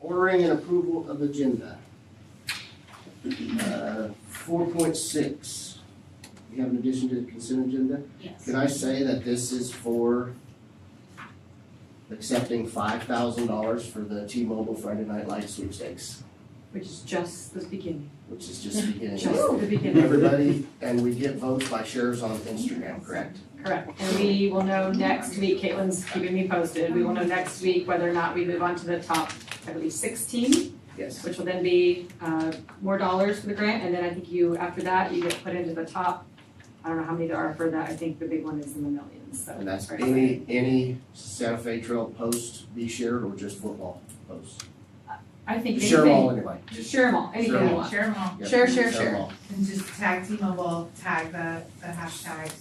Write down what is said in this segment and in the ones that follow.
Ordering and approval of agenda. 4.6. You have an addition to the consent agenda? Yes. Can I say that this is for accepting $5,000 for the T-Mobile Friday Night Lights sweepstakes, Which is just the beginning. which is just beginning. Just the beginning. Everybody, and we get votes by shares on Instagram, correct? Correct. And we will know next week, Caitlin's keeping me posted, we will know next week whether or not we move on to the top, I believe, 16, Yes. which will then be more dollars for the grant. And then I think you, after that, you get put into the top, I don't know how many there are for that. I think the big one is in the millions, so. And that's very any Santa Fe Trail post be shared or just football posts? I think Share them all anything, anyway. just share them all, anything Share you 'em all. want. Share them all. Yep, Share. them all. And just tag T-Mobile, tag the hashtag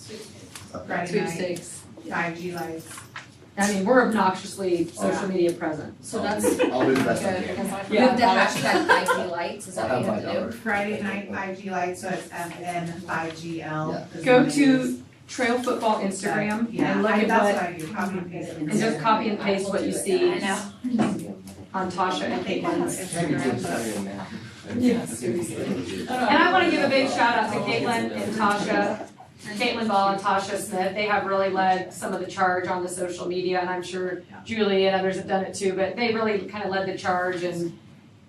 Okay. Friday night, Sweepstakes. 5G lights. I mean, we're obnoxiously social media present. So that's I'll do the best I can. you have the hashtag IG lights, is that I'll what you have have to do? $5. Friday night 5G lights, so it's FN5GL. is Go what it to is. Trail Football Instagram Yeah, and look at that's what, what I do, copy and paste it. and just copy and paste what you see I know. on Tasha and Caitlin's. Instagram. Yeah, seriously. And I wanna give a big shout out to Caitlin and Tasha, Caitlin Ball and Tasha Smith. They have really led some of the charge on the social media, and I'm sure Julie and others have done it too, but they really kind of led the charge, and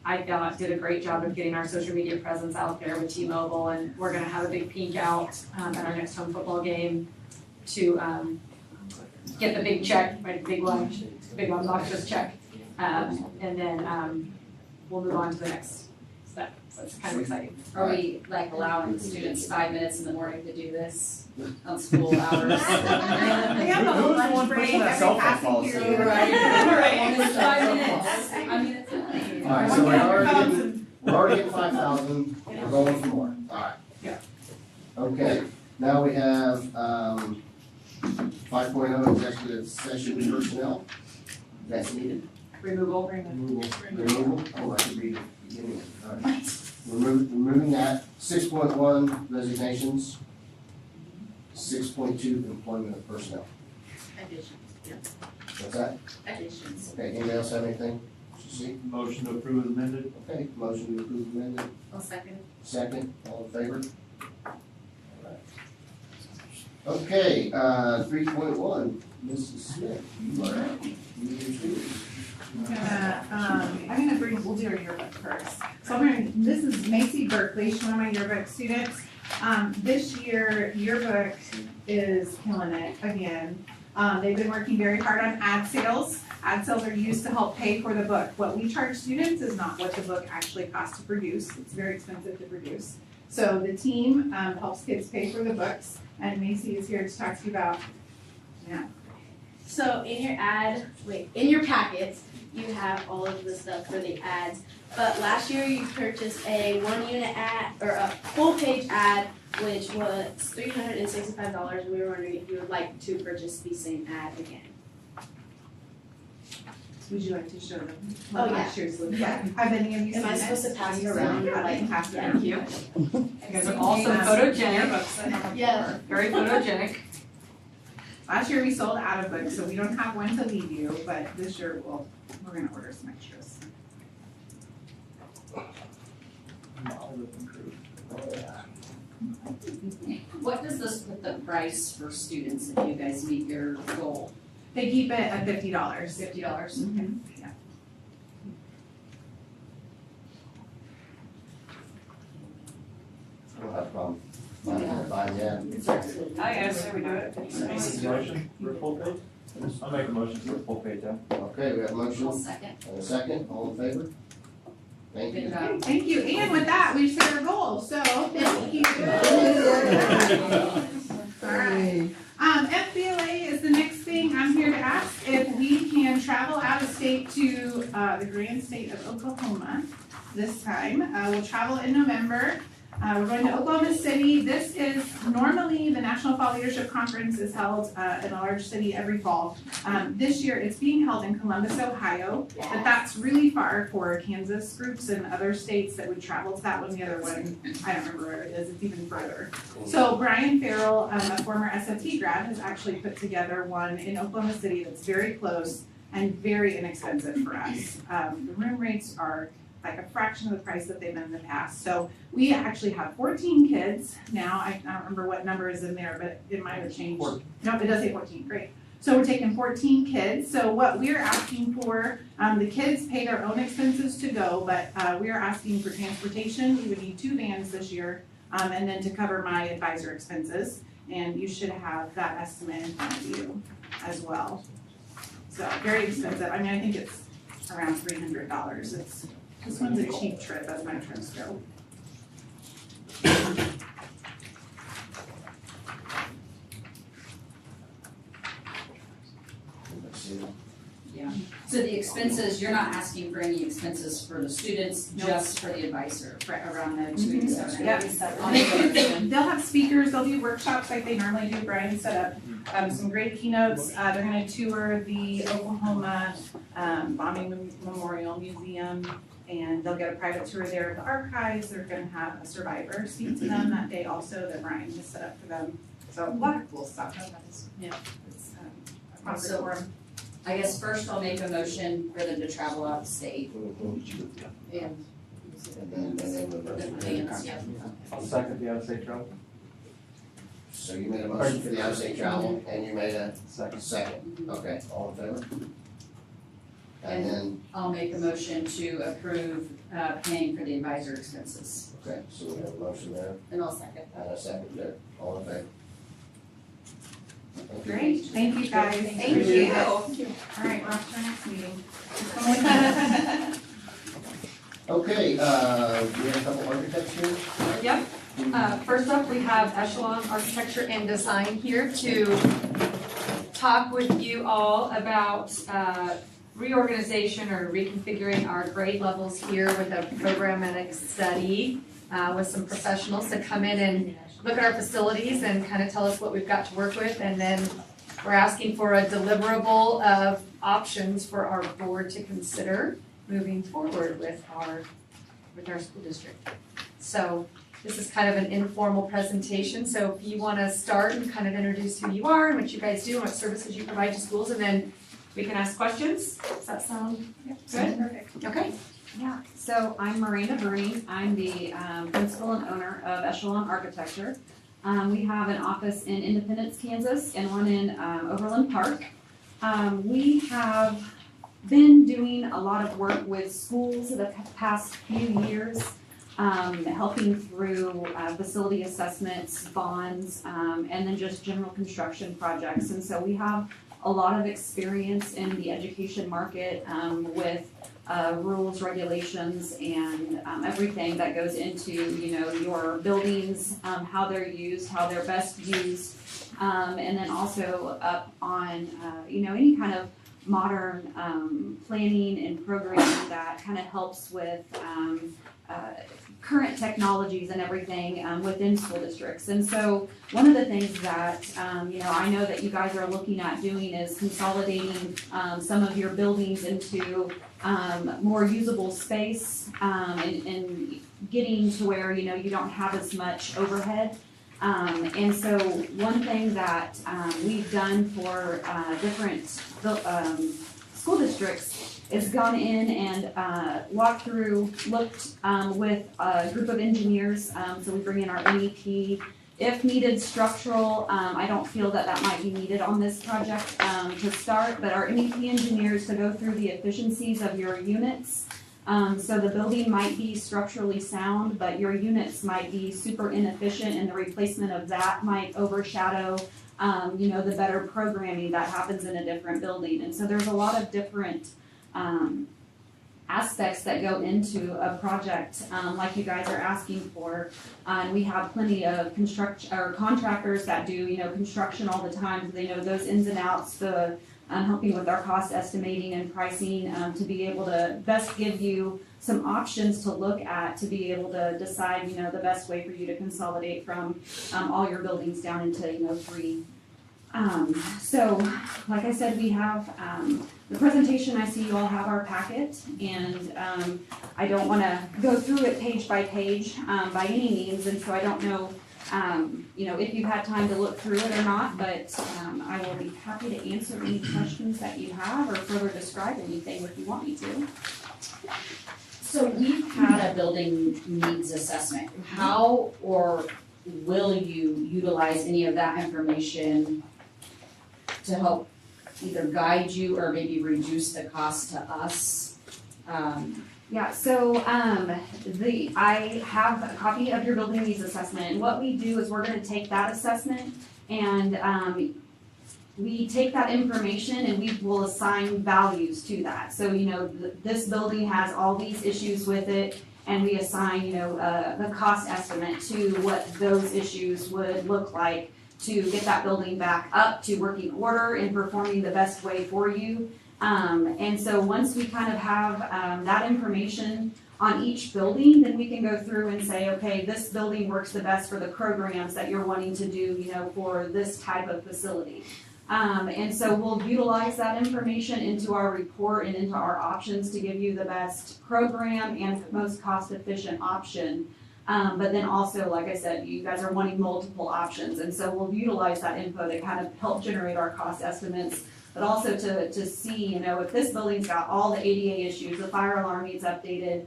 I thought did a great job of getting our social media presence out there with T-Mobile, and we're gonna have a big pink out at our next home football game to get the big check, right, big obnoxious check. And then we'll move on to the next step, so it's kind of exciting. Are we like allowing students 5 minutes in the morning to do this on school hours? They have the whole lunch break, every passing period. Right. It's 5 minutes. I mean, it's funny. Alright, so we're already at 5,000, we're going for more, alright. Yeah. Okay, now we have 5.0 executive session personnel. That's needed. Removal. Removal, oh, I should read the beginning, alright. Removing that, 6.1 resignations, 6.2 employment of personnel. Additions, yeah, What's that? additions. Okay, anybody else have anything to see? Motion to approve as amended. Okay, motion to approve amended, I'll second. second, all in favor? Okay, 3.1, Mrs. Smith, you are up. You can choose. I'm gonna bring, we'll do our yearbook first. So this is Macy Berkeley, she's one of my yearbook students. This year, yearbook is killing it again. They've been working very hard on ad sales. Ad sales are used to help pay for the book. What we charge students is not what the book actually costs to produce. It's very expensive to produce. So the team helps kids pay for the books, and Macy is here to talk to you about, So in your packets, you have all of the stuff for the ads. But last year you purchased a 1-unit ad, or a full page ad, which was $365, and we were wondering if you would like to purchase the same ad again. would you like to show them Oh, what yeah. last year's looked like? Have any of you seen Am I it? supposed to pass it around? Yeah, I can pass it around. Thank you. You guys are also photogenic, Yeah. very photogenic. Last year we sold out of books, so we don't have one to leave you, but this year we're gonna order some extras. What does this put the price for students if you guys meet your goal? They keep it at $50. $50? Yeah. I don't have a problem. Fine, yeah. I guess, we do it. Motion for a full page? I'll make a motion for a full page, yeah. Okay, we have a motion I'll second. and a second, all in favor? Thank Good you. job. Thank you, and with that, we've set our goal, so thank you. Alright, FBLA is the next thing. I'm here to ask if we can travel out of state to, the grand state of Oklahoma this time. We'll travel in November. We're going to Oklahoma City. This is normally the National Fall Leadership Conference is held in a large city every fall. This year it's being held in Columbus, Ohio, but that's really far for Kansas groups and other states that would travel to that one. The other one, I don't remember where it is, it's even further. So Brian Farrell, a former SFT grad, has actually put together one in Oklahoma City that's very close. and very inexpensive for us. The room rates are like a fraction of the price that they've been in the past. So we actually have 14 kids now. I don't remember what number is in there, but it might have changed. 14. No, it does say 14, great. So we're taking 14 kids. So what we're asking for, the kids pay their own expenses to go, but we are asking for transportation. We would need 2 vans this year, and then to cover my advisor expenses. And you should have that estimate in front of you as well. So very expensive. I mean, I think it's around $300. This one's a cheap trip as my trips go. So the expenses, you're not asking for any expenses for the students, Nope. just for the advisor, around the Mhm. 287. Yeah. I'll make a motion. They'll have speakers, they'll do workshops like they normally do. Brian set up some great keynotes. They're gonna tour the Oklahoma Bombing Memorial Museum, and they'll get a private tour there of the archives. They're gonna have a survivor speak to them that day also that Brian has set up for them. So a lot of cool stuff. Yeah. It's a positive So- forum. I guess first I'll make a motion for them to travel out of state. And then The plans, yeah. I'll second the out-of-state travel. So you made a motion for the out-of-state travel, and you made a Second. second, okay, all in favor? And then, I'll make a motion to approve, paying for the advisor expenses. okay, so we have a motion there, And I'll second. and a second there, all in favor? Thank you. Great, thank you guys. Thank Appreciate you. it. All right, we're off to our next meeting. Okay, we have a couple architects here. Yep. First up, we have Echelon Architecture and Design here to talk with you all about reorganization or reconfiguring our grade levels here with a programmatic study with some professionals to come in and look at our facilities and kind of tell us what we've got to work with. And then we're asking for a deliverable of options for our board to consider moving forward with our school district. So this is kind of an informal presentation, so if you want to start and kind of introduce who you are and what you guys do and what services you provide to schools, and then we can ask questions. Does that sound good? Perfect. Okay. Yeah, so I'm Miranda Burney. I'm the principal and owner of Echelon Architecture. We have an office in Independence, Kansas, and one in Overland Park. We have been doing a lot of work with schools the past few years, helping through facility assessments, bonds, and then just general construction projects. And so we have a lot of experience in the education market with rules, regulations, and everything that goes into, your buildings, how they're used, how they're best used, and then also up on, any kind of modern planning and programming that kind of helps with current technologies and everything within school districts. And so one of the things that, I know that you guys are looking at doing is consolidating some of your buildings into more usable space and getting to where, you don't have as much overhead. And so one thing that we've done for different school districts is gone in and looked with a group of engineers. So we bring in our MEP. If needed structural, I don't feel that might be needed on this project to start, but our MEP engineers to go through the efficiencies of your units. So the building might be structurally sound, but your units might be super inefficient, and the replacement of that might overshadow, the better programming that happens in a different building. And so there's a lot of different aspects that go into a project like you guys are asking for. And we have plenty of contractors that do, construction all the time. So they know those ins and outs, the helping with our cost estimating and pricing to be able to best give you some options to look at to be able to decide, the best way for you to consolidate from all your buildings down into, 3. So, like I said, we have the presentation. I see you all have our packet, and I don't want to go through it page by page by any means, and so I don't know you know, if you've had time to look through it or not, but, I will be happy to answer any questions that you have or further describe anything if you want me to. So we've had a building needs assessment. How or will you utilize any of that information to help either guide you or maybe reduce the cost to us? Yeah, so, I have a copy of your building needs assessment, and what we do is we're gonna take that assessment and, we take that information and we will assign values to that. So, you know, this building has all these issues with it, and we assign, you know, the cost estimate to what those issues would look like to get that building back up to working order and performing the best way for you. And so once we kind of have, that information on each building, then we can go through and say, okay, this building works the best for the programs that you're wanting to do, you know, for this type of facility. And so we'll utilize that information into our report and into our options to give you the best program and most cost-efficient option. But then also, like I said, you guys are wanting multiple options, and so we'll utilize that info to kind of help generate our cost estimates, but also to see, you know, if this building's got all the ADA issues, the fire alarm needs updated,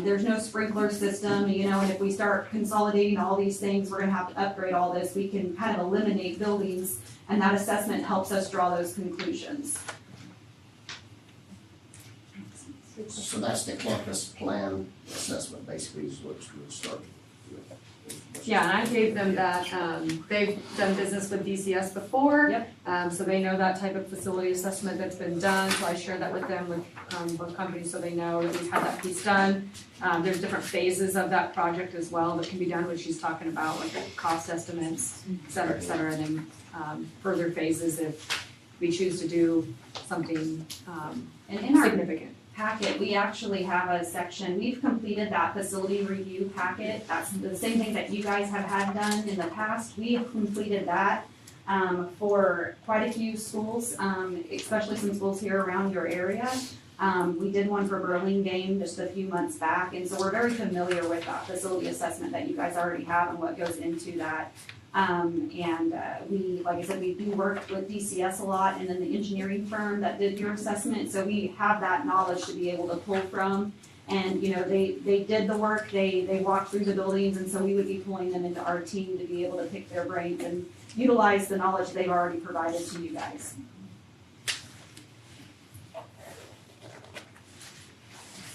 there's no sprinkler system, you know, and if we start consolidating all these things, we're gonna have to upgrade all this, we can kind of eliminate buildings, and that assessment helps us draw those conclusions. So that's the campus plan assessment, basically, is what we'll start with. Yeah, and I gave them that, they've done business with DCS before. Yep. So they know that type of facility assessment that's been done, so I share that with them with, both companies, so they know that we've had that piece done. There's different phases of that project as well that can be done, which she's talking about, like the cost estimates, et cetera, and then, further phases if we choose to do something, And in our significant. packet, we actually have a section, we've completed that facility review packet, that's the same thing that you guys have had done in the past, we have completed that for quite a few schools, especially some schools here around your area. We did one for Burlingame just a few months back, and so we're very familiar with that facility assessment that you guys already have and what goes into that. We, like I said, we do work with DCS a lot, and then the engineering firm that did your assessment, so we have that knowledge to be able to pull from. And, you know, they did the work, they walked through the buildings, and so we would be pulling them into our team to be able to pick their brains and utilize the knowledge they've already provided to you guys.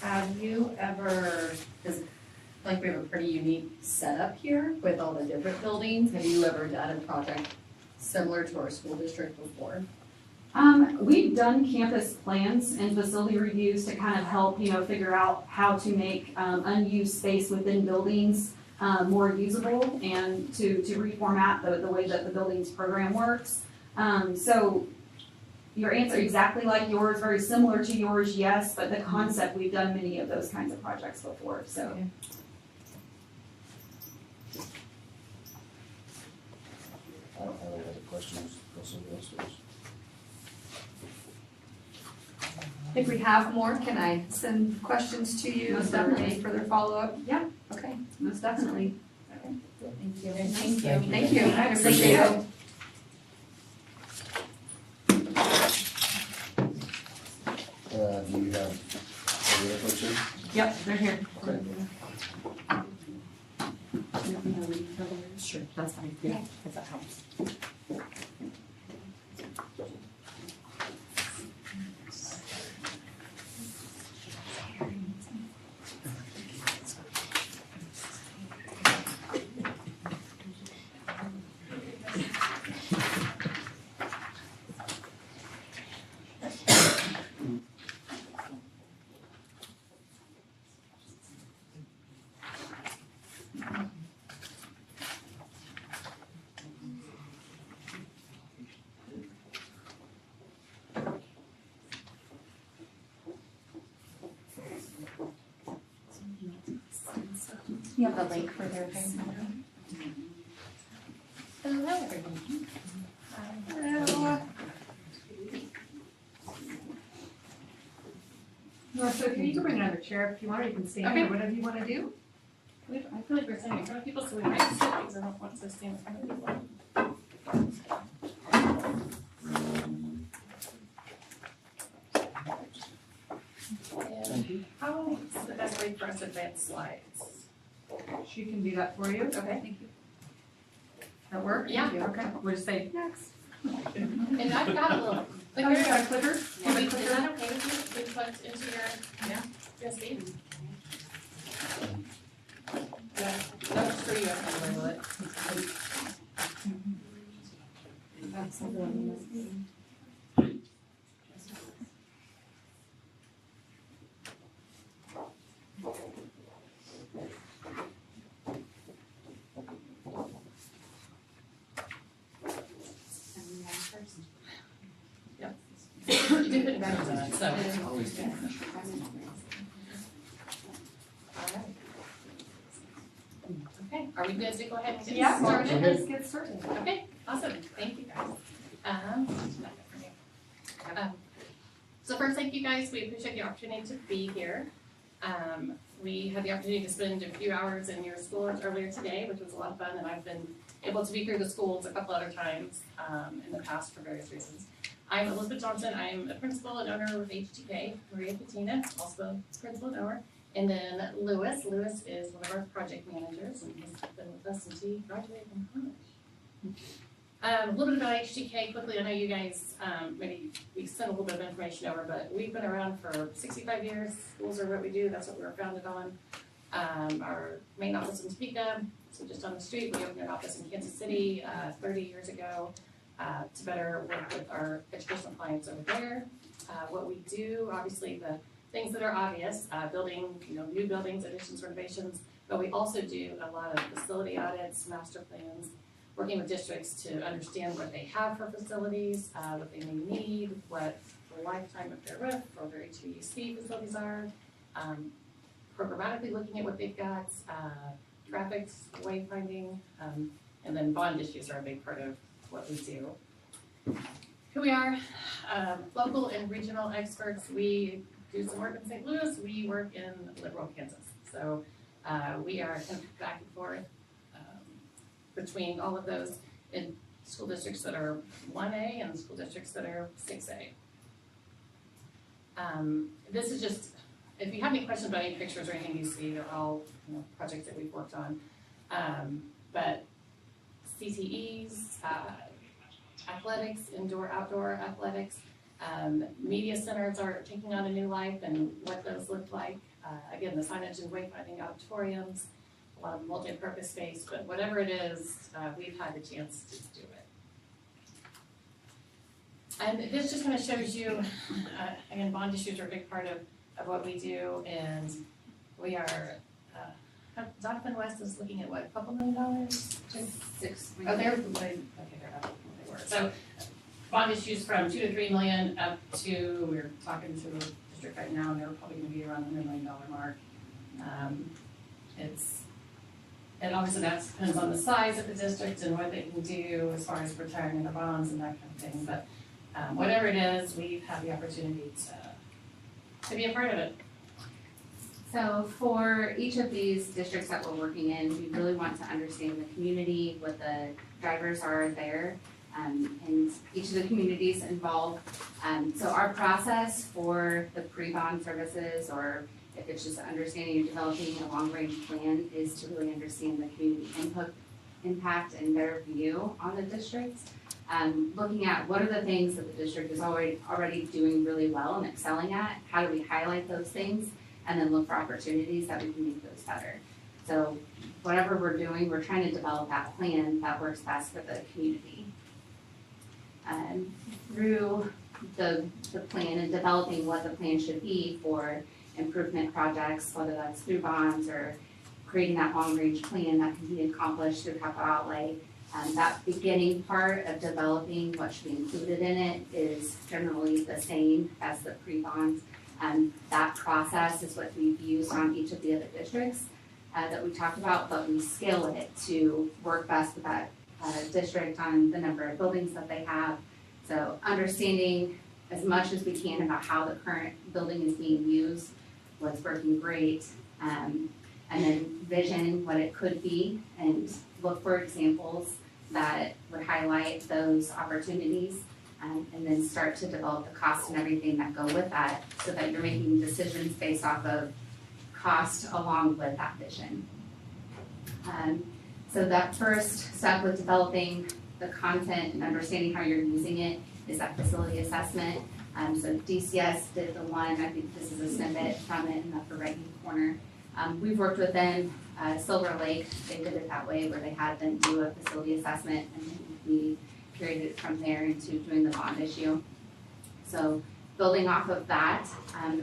Have you ever, because like we have a pretty unique setup here with all the different buildings, have you ever done a project similar to our school district before? We've done campus plans and facility reviews to kind of help, you know, figure out how to make unused space within buildings more usable and to reformat the way that the buildings program works. So your answer exactly like yours, very similar to yours, yes, but the concept, we've done many of those kinds of projects before, so. Okay. I don't have any other questions, unless somebody else does. If we have more, can I send questions to you? Most Is there definitely. any further follow-up? Yeah. Okay. Most definitely. Thank you. Thank you. I appreciate it. Do you have any other questions? Yep, they're here. Okay. Sure, that's fine. Yeah, if that helps. You have the link for their thing? Hello, everyone. So if you can bring another chair if you want, or you can stand, or whatever you wanna do. I feel like we're standing in front of people, so we might sit because I don't want to stand in front of people. And how is the best way for us to advance slides? She can do that for you. Okay. Thank you. That work? Yeah. Thank you. Okay, we'll just say next. And I've got a little Oh, you clicker. got a clicker? Can we, is that okay with you? We put into your USB? Yeah, that's for you, I can label it. You did put batteries on it, so. Alright. Okay, are we good to go ahead and get Yeah, started? let's get started. Okay, awesome, thank you guys. So first, thank you guys, we appreciate the opportunity to be here. We had the opportunity to spend a few hours in your schools earlier today, which was a lot of fun, and I've been able to be through the schools a couple other times in the past for various reasons. I'm Elizabeth Johnson, I'm a principal and owner with HTK, Maria Patina, also principal and owner. And then Lewis is one of our project managers and he's been with us since he graduated from college. A little bit about HTK quickly, I know you guys, maybe we sent a little bit of information over, but we've been around for 65 years, schools are what we do, that's what we were founded on. Our main office in Topeka, so just on the street, we opened an office in Kansas City 30 years ago to better work with our educational clients over there. What we do, obviously the things that are obvious, building, new buildings, additions, renovations, but we also do a lot of facility audits, master plans, working with districts to understand what they have for facilities, what they may need, what the lifetime of their roof or their HVAC facilities are, programmatically looking at what they've got, traffic, wayfinding, and then bond issues are a big part of what we do. Who we are, local and regional experts. We do some work in St. Louis, we work in Liberal, Kansas. So we are kind of back and forth between all of those in school districts that are 1A and school districts that are 6A. This is just, if you have any questions about any pictures or anything you see, they're all projects that we've worked on. But CTEs, athletics, indoor, outdoor athletics, media centers are taking on a new life and what those look like. Again, the signage and wayfinding auditoriums, a lot of multi-purpose space, but whatever it is, we've had the chance to do it. And this just kind of shows you, again, bond issues are a big part of what we do, and we are, Donovan West is looking at what, a couple $1 million? Six. Oh, they're up what they were. So bond issues from 2 to 3 million up to, we're talking to a district right now, and they're probably gonna be around the $100 million mark. And obviously that depends on the size of the district and what they can do as far as retiring their bonds and that kind of thing. But whatever it is, we've had the opportunity to be a part of it. So for each of these districts that we're working in, we really want to understand the community, what the drivers are there, and each of the communities involved. So our process for the pre-bond services, or if it's just understanding and developing a long-range plan, is to really understand the community input, impact, and their view on the district. Looking at what are the things that the district is already doing really well and excelling at, how do we highlight those things, and then look for opportunities that we can make those better. So whatever we're doing, we're trying to develop that plan that works best for the community. Through the plan and developing what the plan should be for improvement projects, whether that's through bonds or creating that long-range plan that can be accomplished through capital outlay. That beginning part of developing what should be included in it is generally the same as the pre-bonds. That process is what we've used on each of the other districts that we talked about, but we scale it to work best with that district on the number of buildings that they have. So understanding as much as we can about how the current building is being used, what's working great, and and then vision what it could be and look for examples that would highlight those opportunities, and then start to develop the costs and everything that go with that, so that you're making decisions based off of cost along with that vision. So that first step with developing the content and understanding how you're using it is that facility assessment. So DCS did the one, I think this is a snippet from it in the upper right hand corner. We've worked with them, Silver Lake, they did it that way where they had them do a facility assessment, and then we carried it from there into doing the bond issue. So building off of that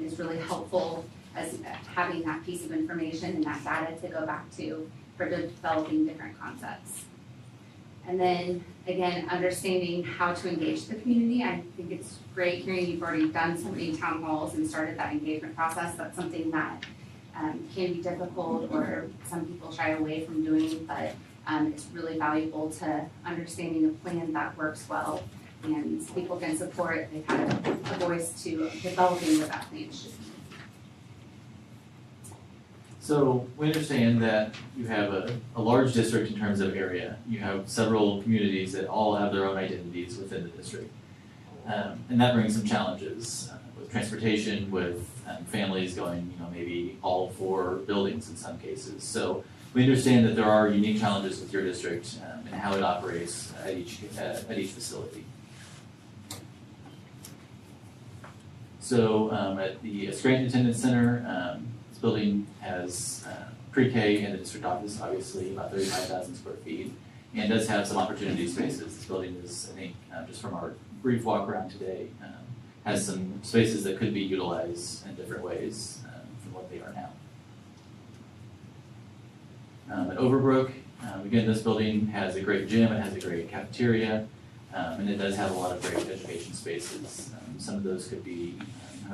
is really helpful as having that piece of information and that data to go back to for developing different concepts. And then again, understanding how to engage the community. I think it's great hearing you've already done so many town halls and started that engagement process. That's something that can be difficult or some people shy away from doing, but it's really valuable to understanding a plan that works well and people can support. They've had a voice to developing what that plan should be. So we understand that you have a large district in terms of area. You have several communities that all have their own identities within the district. And that brings some challenges with transportation, with families going, maybe all 4 buildings in some cases. So we understand that there are unique challenges with your district and how it operates at each facility. So at the Scranton Attendance Center, this building has pre-K and the district office, obviously about 35,000 square feet, and does have some opportunity spaces. This building is, I think, just from our brief walk around today, has some spaces that could be utilized in different ways from what they are now. At Overbrook, again, this building has a great gym, it has a great cafeteria, and it does have a lot of great education spaces. Some of those could be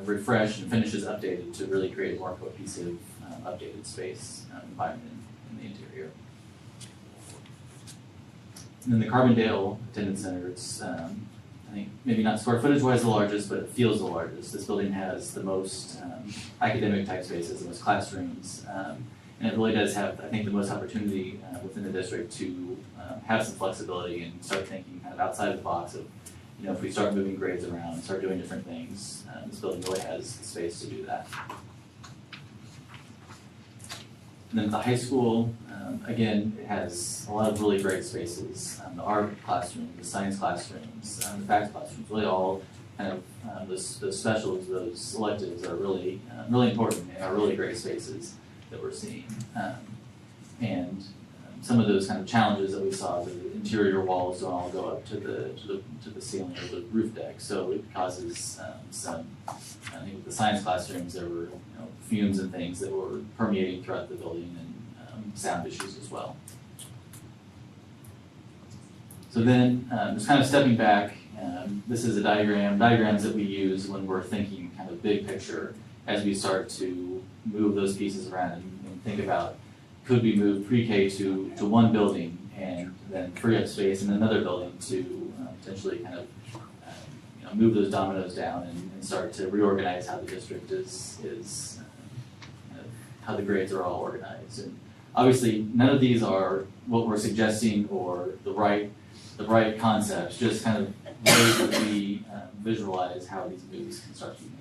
refreshed and finishes updated to really create a more cohesive, updated space environment in the interior. And then the Carbondale Attendance Center, it's, I think, maybe not square footage wise the largest, but it feels the largest. This building has the most academic type spaces, the most classrooms, and it really does have, I think, the most opportunity within the district to have some flexibility and start thinking kind of outside of the box of, if we start moving grades around, start doing different things, this building really has the space to do that. And then at the high school, again, it has a lot of really great spaces. The art classroom, the science classrooms, the fact classrooms, really all kind of those specials, those electives are really, really important and are really great spaces that we're seeing. And some of those kind of challenges that we saw, the interior walls don't all go up to the ceiling or the roof deck, so it causes some. I think with the science classrooms, there were fumes and things that were permeating throughout the building, and sound issues as well. So then, just kind of stepping back, this is a diagrams that we use when we're thinking kind of big picture as we start to move those pieces around and think about, could we move pre-K to one building and then free up space in another building to potentially kind of move those dominoes down and start to reorganize how the district is how the grades are all organized. And obviously, none of these are what we're suggesting or the right concepts, just kind of ways that we visualize how these moves can start to be made.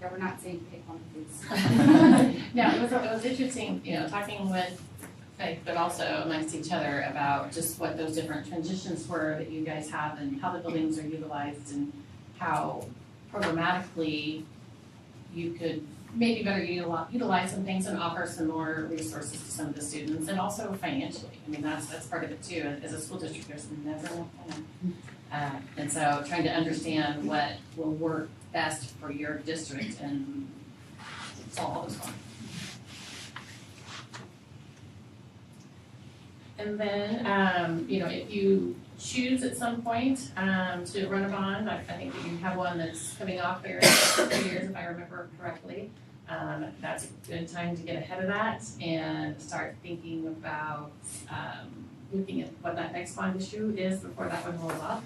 Yeah, we're not saying pick one of these. No, it was interesting, talking with Faith, but also amongst each other about just what those different transitions were that you guys have and how the buildings are utilized and how programmatically you could maybe better utilize some things and offer some more resources to some of the students, and also financially. I mean, that's part of it too. As a school district, there's never enough money. And so trying to understand what will work best for your district and solve all those problems. And then, if you choose at some point to run a bond, I think that you have one that's coming off there in 2 years, if I remember correctly. That's a good time to get ahead of that and start thinking about looking at what that next bond issue is before that one rolls off.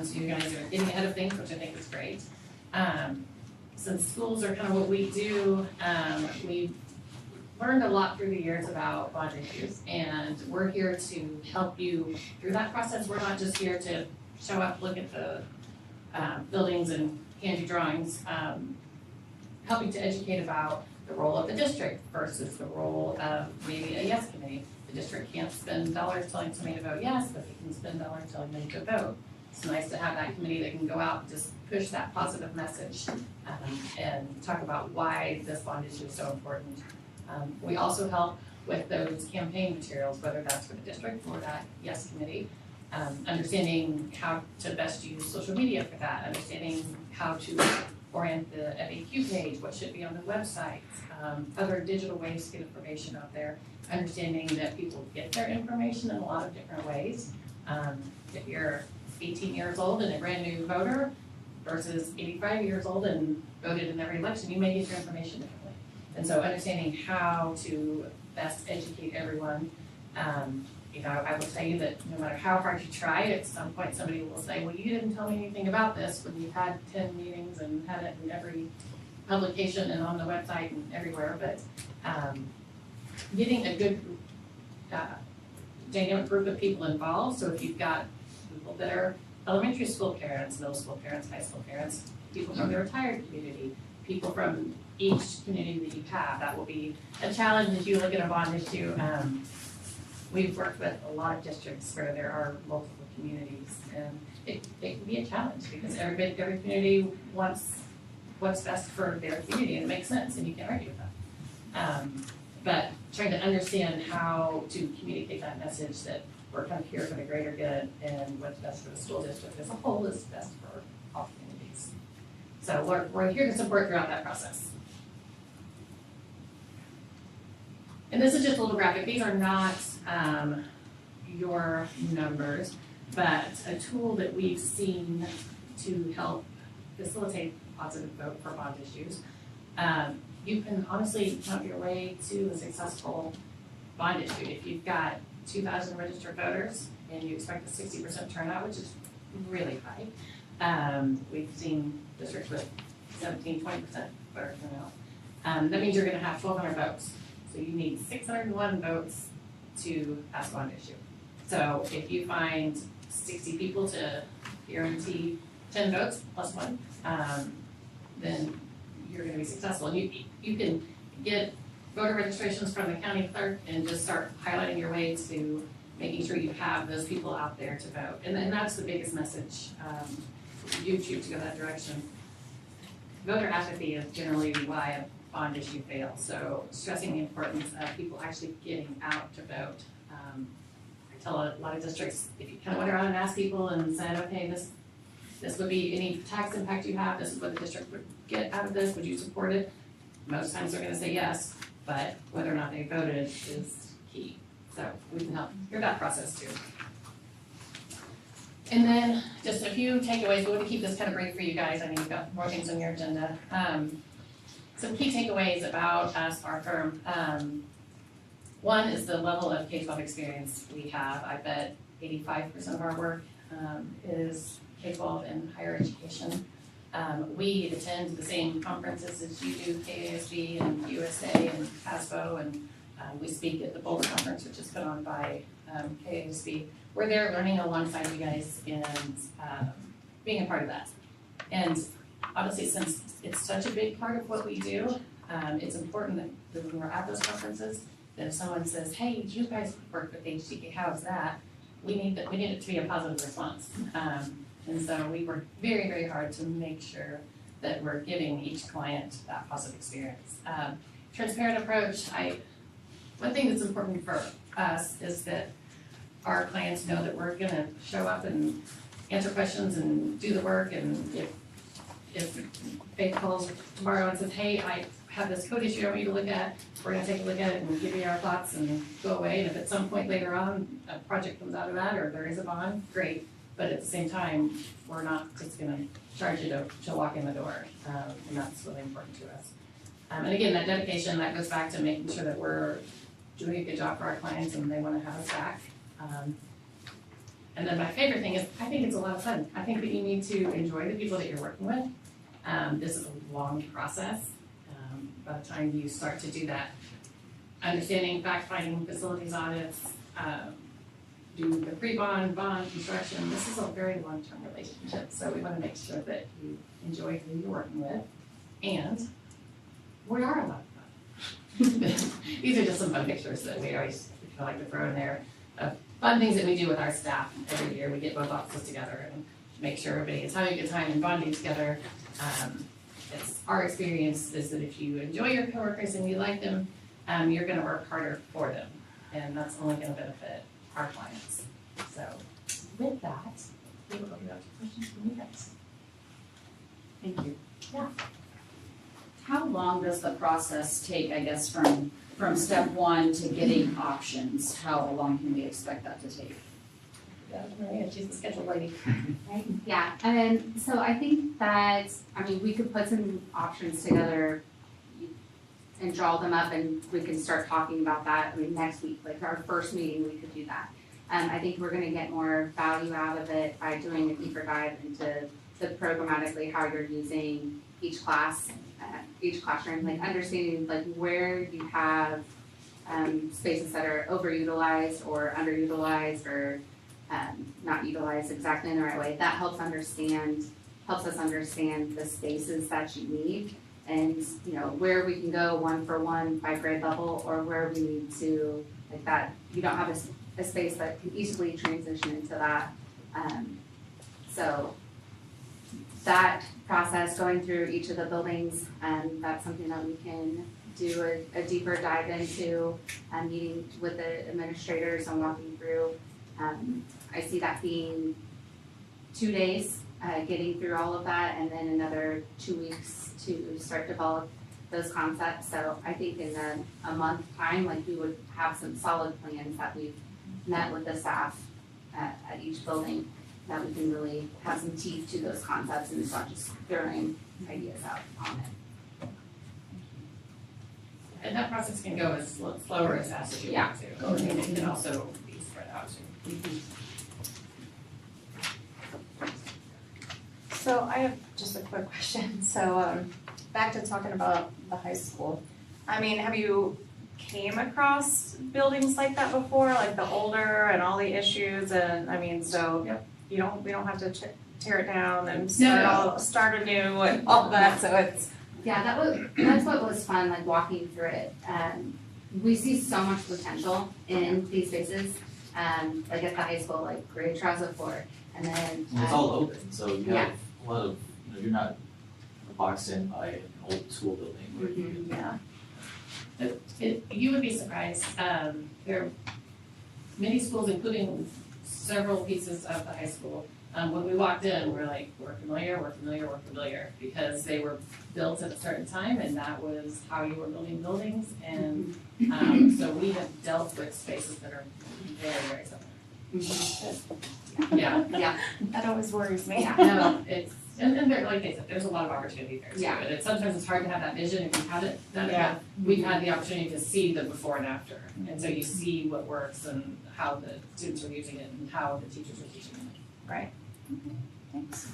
So you guys are getting ahead of things, which I think is great. Since schools are kind of what we do, we learned a lot through the years about bond issues, and we're here to help you through that process. We're not just here to show up, look at the buildings and hand you drawings, helping to educate about the role of the district versus the role of maybe a yes committee. The district can't spend dollars telling somebody to vote yes, but they can spend dollars telling them to vote. It's nice to have that committee that can go out and just push that positive message and talk about why this bond issue is so important. We also help with those campaign materials, whether that's for the district or that yes committee. Understanding how to best use social media for that, understanding how to orient the FAQ page, what should be on the website, other digital ways to get information out there, understanding that people get their information in a lot of different ways. If you're 18 years old and a brand new voter versus 85 years old and voted in every election, you may get your information differently. And so understanding how to best educate everyone. I will tell you that no matter how hard you try, at some point somebody will say, well, you didn't tell me anything about this when you've had 10 meetings and had it in every publication and on the website and everywhere. But getting a good dynamic group of people involved. So if you've got people that are elementary school parents, middle school parents, high school parents, people from the retired community, people from each community that you have, that will be a challenge as you look at a bond issue. We've worked with a lot of districts where there are multiple communities, and it can be a challenge because every community wants what's best for their community, and it makes sense, and you can't argue with that. But trying to understand how to communicate that message that we're kind of here for the greater good, and what's best for the school district as a whole is best for all communities. So we're here to support throughout that process. And this is just a little graphic. These are not your numbers, but a tool that we've seen to help facilitate positive vote for bond issues. You can honestly count your way to a successful bond issue. If you've got 2,000 registered voters and you expect a 60% turnout, which is really high. We've seen districts with 17, 20% voter turnout. That means you're gonna have 1,200 votes. So you need 601 votes to pass bond issue. So if you find 60 people to guarantee 10 votes plus one, then you're gonna be successful. And you can get voter registrations from the county clerk and just start highlighting your way to making sure you have those people out there to vote. And that's the biggest message. If you choose to go that direction. Voter apathy is generally why a bond issue fails. So stressing the importance of people actually getting out to vote. I tell a lot of districts, if you kind of went around and asked people and said, okay, this would be any tax impact you have, this is what the district would get out of this, would you support it? Most times they're gonna say yes, but whether or not they voted is key. So we can help through that process too. And then just a few takeaways. We want to keep this kind of brief for you guys. I know you've got more things on your agenda. Some key takeaways about us, our firm. One is the level of K-12 experience we have. I bet 85% of our work is K-12 and higher education. We attend the same conferences as you do, KASB and USA and PASBO, and we speak at the Boulder Conference, which is put on by KASB. We're there learning alongside you guys and being a part of that. And honestly, since it's such a big part of what we do, it's important that when we're at those conferences, that if someone says, hey, you guys work with HTK, how's that? We need it to be a positive response. And so we work very, very hard to make sure that we're giving each client that positive experience. Transparent approach, one thing that's important for us is that our clients know that we're gonna show up and answer questions and do the work, and if Faith calls tomorrow and says, hey, I have this code issue I want you to look at, we're gonna take a look at it and give you our thoughts and go away, and if at some point later on a project comes out of that or there is a bond, great, but at the same time, we're not just gonna charge you to walk in the door, and that's really important to us. And again, that dedication, that goes back to making sure that we're doing a good job for our clients and they wanna have us back. And then my favorite thing is, I think it's a lot of fun. I think that you need to enjoy the people that you're working with. This is a long process. By the time you start to do that understanding, fact-finding, facilities audits, do the pre-bond, bond, construction. This is a very long-term relationship, so we wanna make sure that you enjoy who you're working with, and we are a lot of fun. These are just some fun pictures that we always like to throw in there, of fun things that we do with our staff every year. We get both offices together and make sure everybody is having a good time and bonding together. It's our experience is that if you enjoy your coworkers and you like them, you're gonna work harder for them, and that's only gonna benefit our clients. So with that, we will open up to questions from you guys. Thank you. Yeah. How long does the process take, I guess, from step one to getting options? How long can we expect that to take? Maria, she's the schedule lady. Right, yeah, and so I think that, we could put some options together and draw them up, and we can start talking about that, next week, like our first meeting, we could do that. I think we're gonna get more value out of it by doing a deeper dive into the programmatically how you're using each class, each classroom, like understanding like where you have spaces that are overutilized or underutilized or not utilized exactly in the right way. That helps us understand the spaces that you need and, where we can go one for one by grade level or where we need to, like that, you don't have a space that can easily transition into that. So that process going through each of the buildings, that's something that we can do a deeper dive into, meeting with the administrators and walking through. I see that being 2 days, getting through all of that, and then another 2 weeks to start develop those concepts. So I think in a month time, like we would have some solid plans that we've met with the staff at each building, that we can really have some teeth to those concepts and it's not just throwing ideas out on it. And that process can go as slow or as fast as you want to. Or it can also be spread out too. So I have just a quick question. So back to talking about the high school. Have you came across buildings like that before, like the older and all the issues and Yep. we don't have to tear it down and No. start anew and all that, so it's. Yeah, that's what was fun, like walking through it. We see so much potential in these spaces, like at the high school, like great trouser floor, and then. And it's all open, so you Yeah. have a lot of, you're not boxed in by an old school building where you can. Yeah. You would be surprised, there are many schools, including several pieces of the high school. When we walked in, we're like, we're familiar, because they were built at a certain time and that was how you were building buildings. And so we have dealt with spaces that are very, very similar. Yeah. Yeah, That always worries me. yeah, No, it's, and there, like they said, there's a lot of opportunity there too. Yeah. And sometimes it's hard to have that vision if you haven't done it. Yeah. But we've had the opportunity to see the before and after. And so you see what works and how the students are using it and how the teachers are teaching it. Thanks.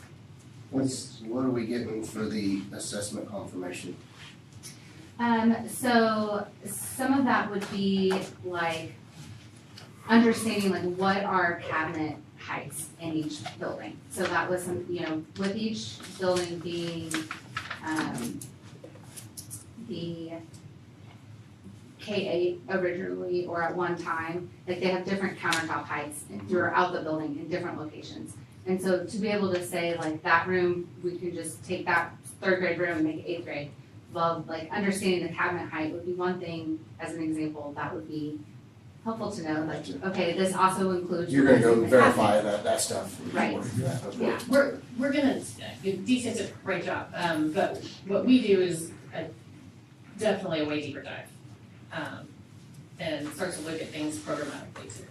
What are we getting for the assessment confirmation? So some of that would be like understanding like what are cabinet heights in each building. So that was some, with each building being, the K-8 originally or at one time, like they have different countertop heights throughout the building in different locations. And so to be able to say like that room, we can just take that third grade room and make it eighth grade. Well, like understanding the cabinet height would be one thing as an example that would be helpful to know, like, okay, this also includes. You're gonna go verify that stuff. Right. Yeah. We're gonna, Dee does a great job, but what we do is definitely a way deeper dive. And start to look at things programmatically too.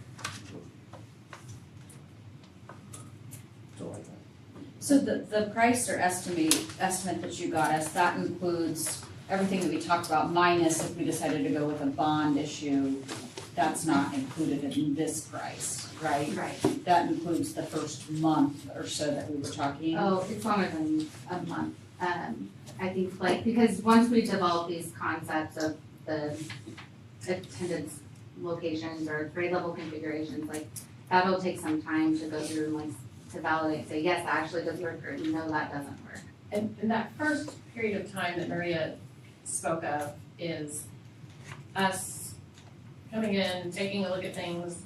So the price or estimate that you got us, that includes everything that we talked about minus if we decided to go with a bond issue, that's not included in this price, right? Right. That includes the first month or so that we were talking. Oh, it's longer than a month. I think like, because once we develop these concepts of the attendance locations or grade level configurations, like, that'll take some time to go through and like, to validate, say, yes, that actually does work, or no, that doesn't work. And that first period of time that Maria spoke of is us coming in, taking a look at things,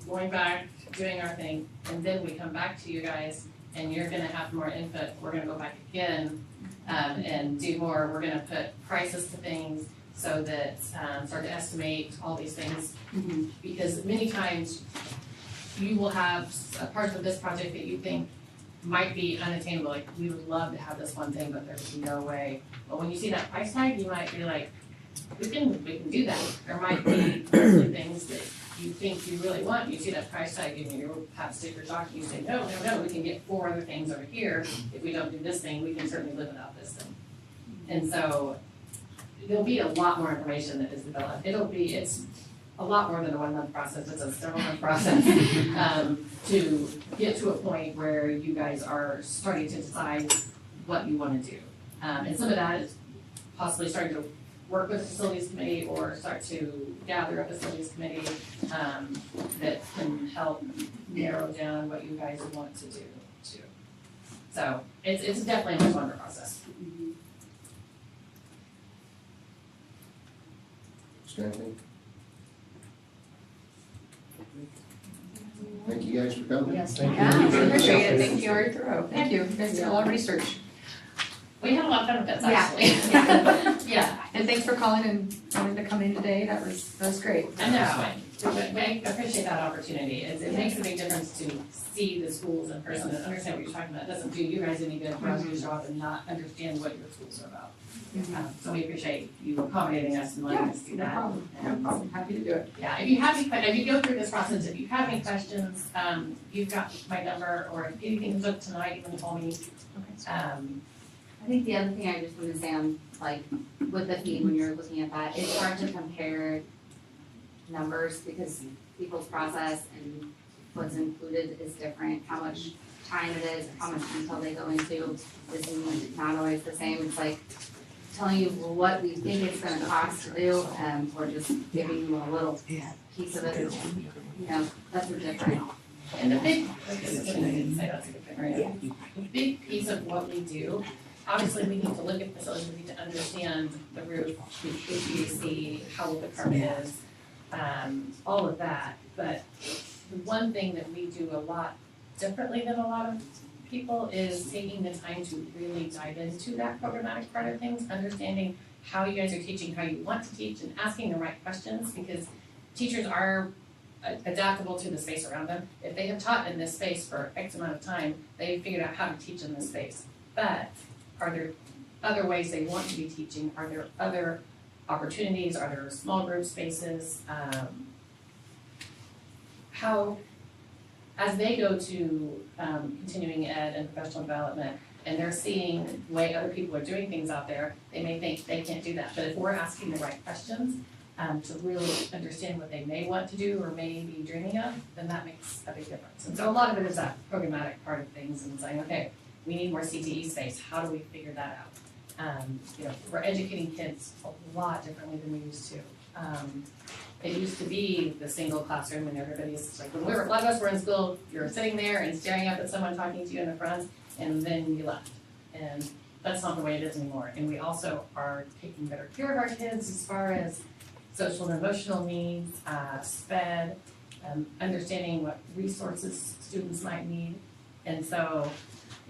going back, doing our thing, and then we come back to you guys and you're gonna have more input. We're gonna go back again and do more. We're gonna put prices to things so that start to estimate all these things. Because many times you will have a part of this project that you think might be unattainable, like we would love to have this one thing, but there's no way. But when you see that price tag, you might be like, we can do that. There might be other things that you think you really want, you see that price tag and you have sticker shock, you say, no, we can get 4 other things over here. If we don't do this thing, we can certainly live without this thing. And so there'll be a lot more information that is developed. It's a lot more than a 1-month process, it's a several-month process to get to a point where you guys are starting to decide what you want to do. And some of that is possibly starting to work with the facilities committee or start to gather a facilities committee that can help narrow down what you guys want to do too. So it's definitely a much longer process. Stephanie? Thank you guys for coming. Yes, Thank yeah, you. appreciate it, thank you, very thorough, thank you, you guys did a lot of research. We had a lot of fun with this, Yeah. actually. Yeah, And thanks for calling and wanting to come in today, that was great. I know, but I appreciate that opportunity. It makes a big difference to see the schools in person and understand what you're talking about. It doesn't do you guys any good for us to show up and not understand what your schools are about. So we appreciate you accommodating us and letting us do No that. problem, no problem, happy to do it. Yeah, if you have any, if you go through this process, if you have any questions, you've got my number, or if anything comes up tonight, you can call me. I think the other thing I just want to say on, like, with the feed, when you're looking at that, it's hard to compare numbers because people's process and what's included is different, how much time it is, how much detail they go into is not always the same. It's like telling you what we think it's gonna cost to do, or just giving you a little piece of it, you know, that's a different. And the big, that's a good thing, right? The big piece of what we do, obviously, we need to look at facilities, we need to understand the roof, the HVAC, how old the carpet is, all of that. But the one thing that we do a lot differently than a lot of people is taking the time to really dive into that programmatic part of things, understanding how you guys are teaching, how you want to teach, and asking the right questions, because teachers are adaptable to the space around them. If they have taught in this space for X amount of time, they've figured out how to teach in this space. But are there other ways they want to be teaching? Are there other opportunities? Are there small group spaces? How, as they go to continuing ed and professional development, and they're seeing the way other people are doing things out there, they may think they can't do that. But if we're asking the right questions to really understand what they may want to do or may be dreaming of, then that makes a big difference. And so a lot of it is that programmatic part of things and saying, okay, we need more CTE space. How do we figure that out? You know, we're educating kids a lot differently than we used to. It used to be the single classroom and everybody's like, when a lot of us were in school, you're sitting there and staring up at someone talking to you in the front, and then you left. And that's not the way it is anymore. And we also are taking better care of our kids as far as social and emotional needs, SPED, understanding what resources students might need. And so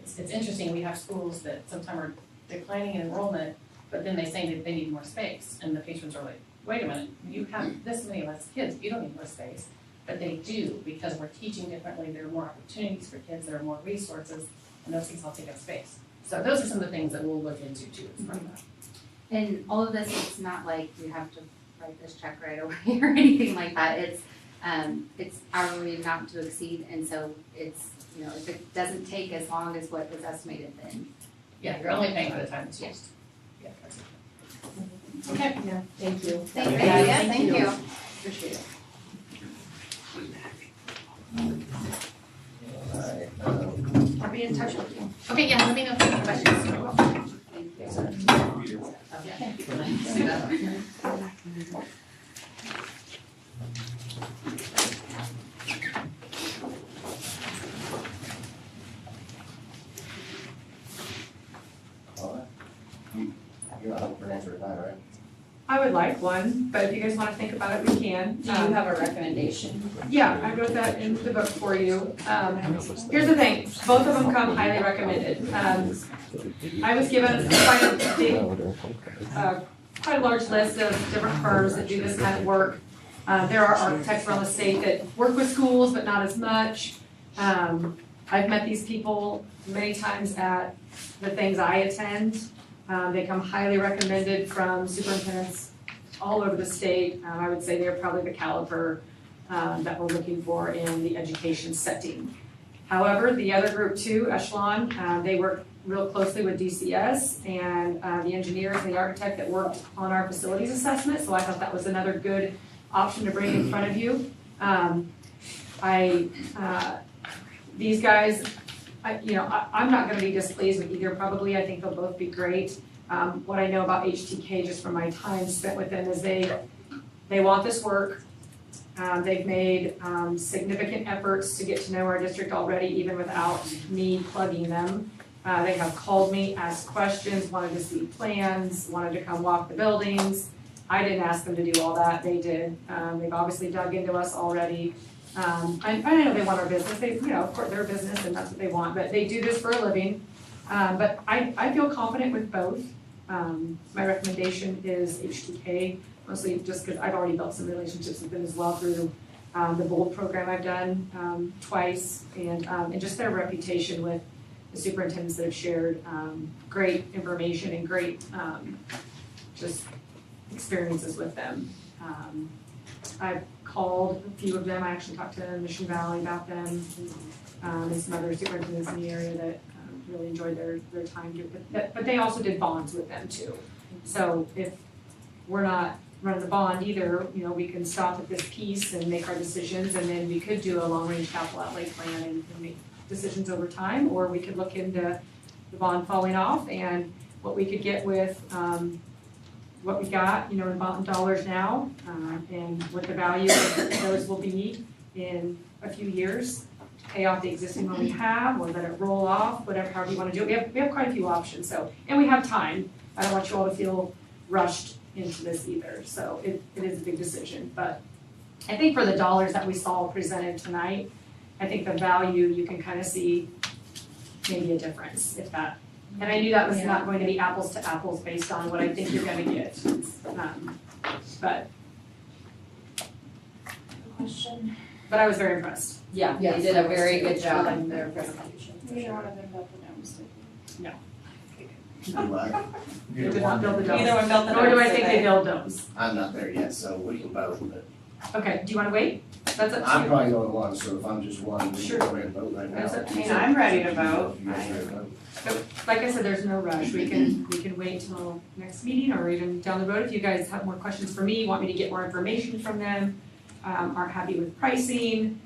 it's interesting, we have schools that sometimes are declining in enrollment, but then they say that they need more space, and the patrons are like, wait a minute, you have this many less kids, you don't need more space. But they do, because we're teaching differently, there are more opportunities for kids, there are more resources, and those things all take up space. So those are some of the things that we'll look into too as part of that. And all of this, it's not like you have to write this check right away or anything like that. It's hourly not to exceed, and so it's, you know, if it doesn't take as long as what was estimated, then. Yeah, you're only paying for the time it's used. Yeah, that's it. Okay. Yeah, thank you. Thank you, yeah, thank you. Appreciate it. Alright, I'll be in touch with you. Okay, yeah, let me know if you have questions. Thank you. Okay. All right. You're not looking for an answer tonight, right? I would like one, but if you guys wanna think about it, we can. Do you have a recommendation? Yeah, I wrote that in the book for you. Here's the thing, both of them come highly recommended. I was given quite a large list of different firms that do this kind of work. There are architects around the state that work with schools, but not as much. I've met these people many times at the things I attend. They come highly recommended from superintendents all over the state. I would say they're probably the caliber that we're looking for in the education setting. However, the other group too, Echelon, they work real closely with DCS and the engineers and the architect that worked on our facilities assessment, so I thought that was another good option to bring in front of you. These guys, I'm not gonna be displeased with either probably, I think they'll both be great. What I know about HTK, just from my time spent with them, is they want this work. They've made significant efforts to get to know our district already, even without me plugging them. They have called me, asked questions, wanted to see plans, wanted to come walk the buildings. I didn't ask them to do all that, they did. They've obviously dug into us already. I know they want our business, of course, they're a business and that's what they want, but they do this for a living. But I feel confident with both. My recommendation is HTK, mostly just because I've already built some relationships with them as well through the BOLD program I've done twice, and just their reputation with the superintendents that have shared great information and great just experiences with them. I've called a few of them, I actually talked to Mission Valley about them, and some other superintendents in the area that really enjoyed their time here, but they also did bonds with them too. So if we're not running the bond either, we can stop at this piece and make our decisions, and then we could do a long-range capital outlay plan and make decisions over time, or we could look into the bond falling off and what we could get with what we got, in bond dollars now, and what the value of those will be in a few years. Pay off the existing one we have, or let it roll off, whatever, however you want to do it. We have quite a few options, so, and we have time. I don't want you all to feel rushed into this either, so it is a big decision. But I think for the dollars that we saw presented tonight, I think the value, you can kind of see maybe a difference, if that. And I knew that was not going to be apples to apples based on what I think you're gonna get. But I was very impressed. Yeah, they did a very good job in their presentation. Neither one of them built the domes, did they? Do what? They did not build the domes. Neither one built the Nor do I domes, think did they they? build domes. I'm not there yet, so we can vote, but Okay, do you wanna wait? That's up to I'm you. probably the only one, so if I'm just one, we Sure. can go ahead and vote right now. That's up to you. I'm ready to vote. You guys ready to vote? Like I said, there's no rush. We can wait till next meeting or even down the road. If you guys have more questions for me, want me to get more information from them, aren't happy with pricing,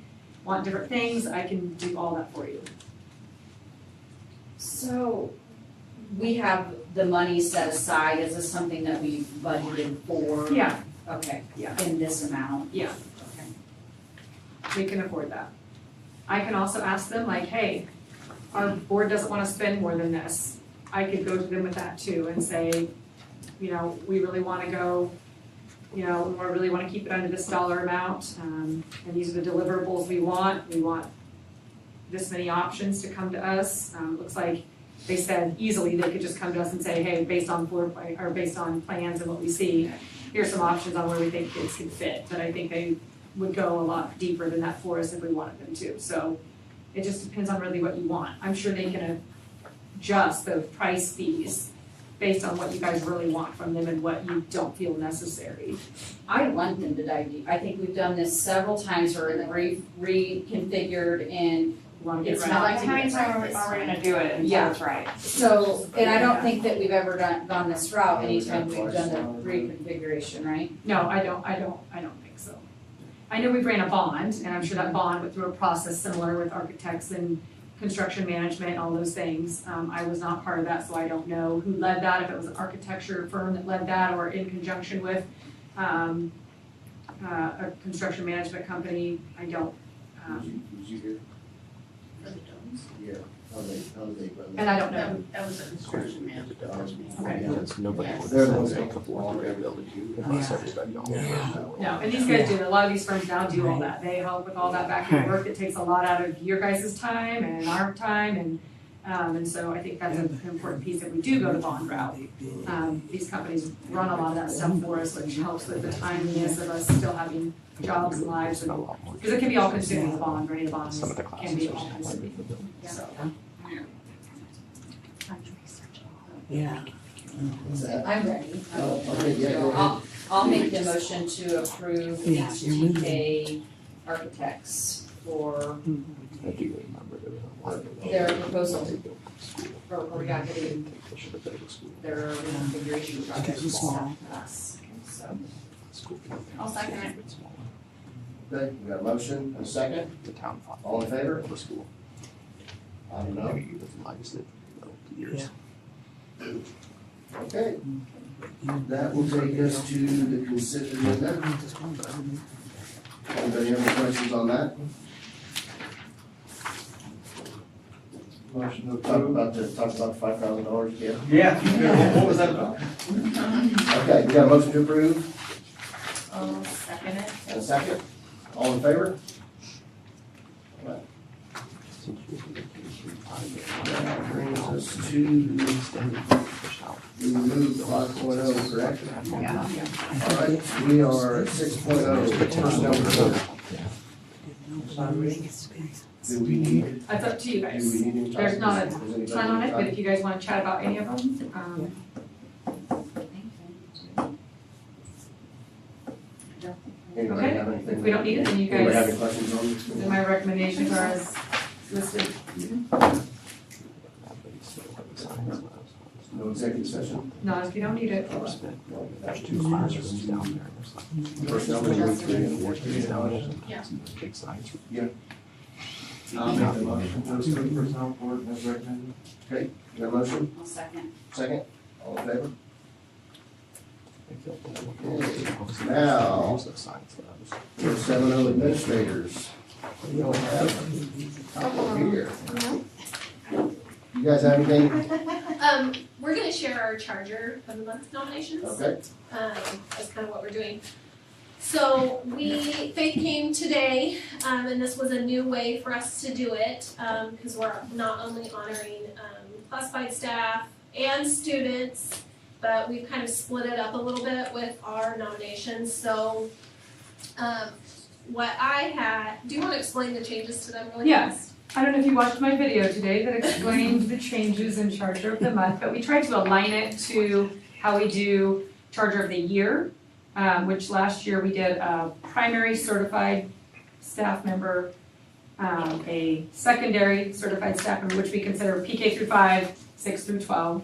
want different things, I can do all that for you. So, we have the money set aside, is this something that we budgeted for? Yeah, Okay, Yeah. in this amount? yeah, Okay. we can afford that. I can also ask them like, hey, our board doesn't wanna spend more than this. I could go to them with that too and say, we really wanna go, we really wanna keep it under this dollar amount, and these are the deliverables we want this many options to come to us. Looks like they said easily they could just come to us and say, hey, based on floor plan, or based on plans and what we see, here's some options on where we think kids can fit, but I think they would go a lot deeper than that for us if we wanted them to, so it just depends on really what you want. I'm sure they can adjust the price fees based on what you guys really want from them and what you don't feel necessary. I want them to dive deep. I think we've done this several times where they've reconfigured and You wanna get It's right. not How many times are we gonna do it until it's right? so, and I don't think that we've ever gone this route anytime we've done the reconfiguration, right? No, I don't think so. I know we ran a bond, and I'm sure that bond went through a process similar with architects and construction management and all those things. I was not part of that, so I don't know who led that, if it was an architecture firm that led that or in conjunction with a construction management company, I don't. Was you here? For the domes. Yeah. How do they run And I don't know. That was a construction manager. Okay. They're the ones that No, and these guys do, a lot of these firms now do all that, they help with all that back end work, it takes a lot out of your guys' time and our time, and so I think that's an important piece if we do go the bond route. These companies run a lot of that stuff for us, which helps with the timeliness of us still having jobs and lives, because it can be all consuming, the bond, running the bonds can be all consuming, so. Yeah. What's that? I'm ready. Okay, yeah, go ahead. I'll make the motion to approve Yeah, these you're moving. TK architects for their proposal, or we got to do their configuration Okay, project. it's small. So, I'll second it. Okay, we got a motion, and a second, all in favor? I don't know. Yeah. Okay, that will take us to the consent agenda. Anybody have any questions on that? Motion to Talk approve. about $5,000, yeah. Yeah, what was that about? Okay, we got a motion to approve, I'll second it. and a second, all in favor? That brings us to, we moved 5.0, correct? Yeah. All right, we are at 6.0, personnel report. Do we need, That's up to you do guys. we need to? There's not a Does anybody Time on it, but need if you guys wanna chat about any of them, Anybody okay. have anything? If we don't need it, then you Anybody have any guys, questions on this? then my recommendations are as listed. No executive session? Not if you don't need it. There's two classes down there. Personnel report. Yeah. I'll make the motion to approve personnel report as recommended. Okay, got a motion, I'll second. second, all in favor? Now, we're 7.0 administrators. We don't have a couple here. You guys have anything? We're gonna share our Charger of the Month nominations. Okay, That's kind of what we're doing. So Faith came today, and this was a new way for us to do it, because we're not only honoring, classified staff and students, but we've kind of split it up a little bit with our nominations, so, do you wanna explain the changes to them really fast? Yes. I don't know if you watched my video today that explained the changes in Charger of the Month, but we tried to align it to how we do Charger of the Year, which last year we did a primary certified staff member, a secondary certified staff member, which we consider PK through 5, 6 through 12.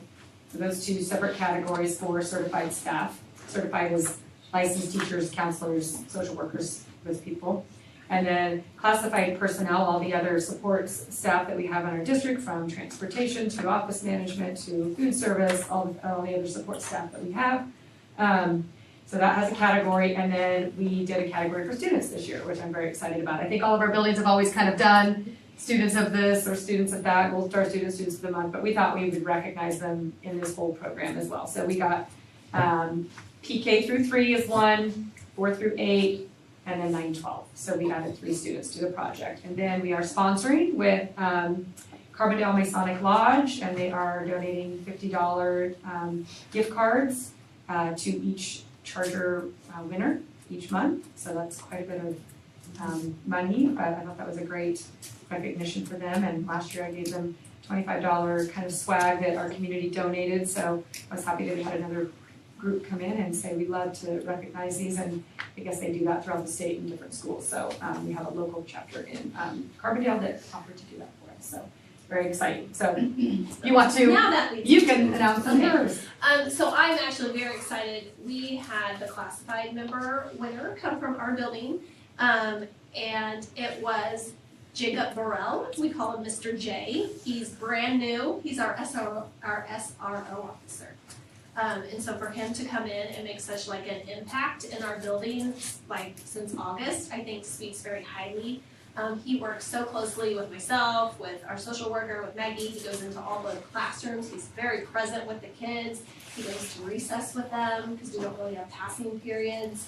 So those two separate categories for certified staff. Certified as licensed teachers, counselors, social workers, those people. And then classified personnel, all the other support staff that we have in our district, from transportation to office management to food service, all the other support staff that we have. So that has a category, and then we did a category for students this year, which I'm very excited about. I think all of our buildings have always kind of done students of this or students of that, Gold Star students, students of the month, but we thought we would recognize them in this whole program as well. So we got PK through 3 is 1, 4 through 8, and then 9-12. So we added 3 students to the project. And then we are sponsoring with Carbondale Masonic Lodge, and they are donating $50 gift cards to each Charger winner each month. So that's quite a bit of money, but I thought that was a great recognition for them. And last year I gave them $25 kind of swag that our community donated. So I was happy that we had another group come in and say we'd love to recognize these, and I guess they do that throughout the state in different schools. So we have a local chapter in Carbondale that offered to do that for us. So very exciting. So you want to, Now that we you can announce Okay. yours. So I'm actually very excited. We had the classified member winner come from our building, and it was Jacob Burrell. We call him Mr. J. He's brand new. He's our SRO officer. And so for him to come in and make such like an impact in our building, like since August, I think speaks very highly. He works so closely with myself, with our social worker, with Maggie. He goes into all the classrooms. He's very present with the kids. He goes to recess with them because we don't really have passing periods.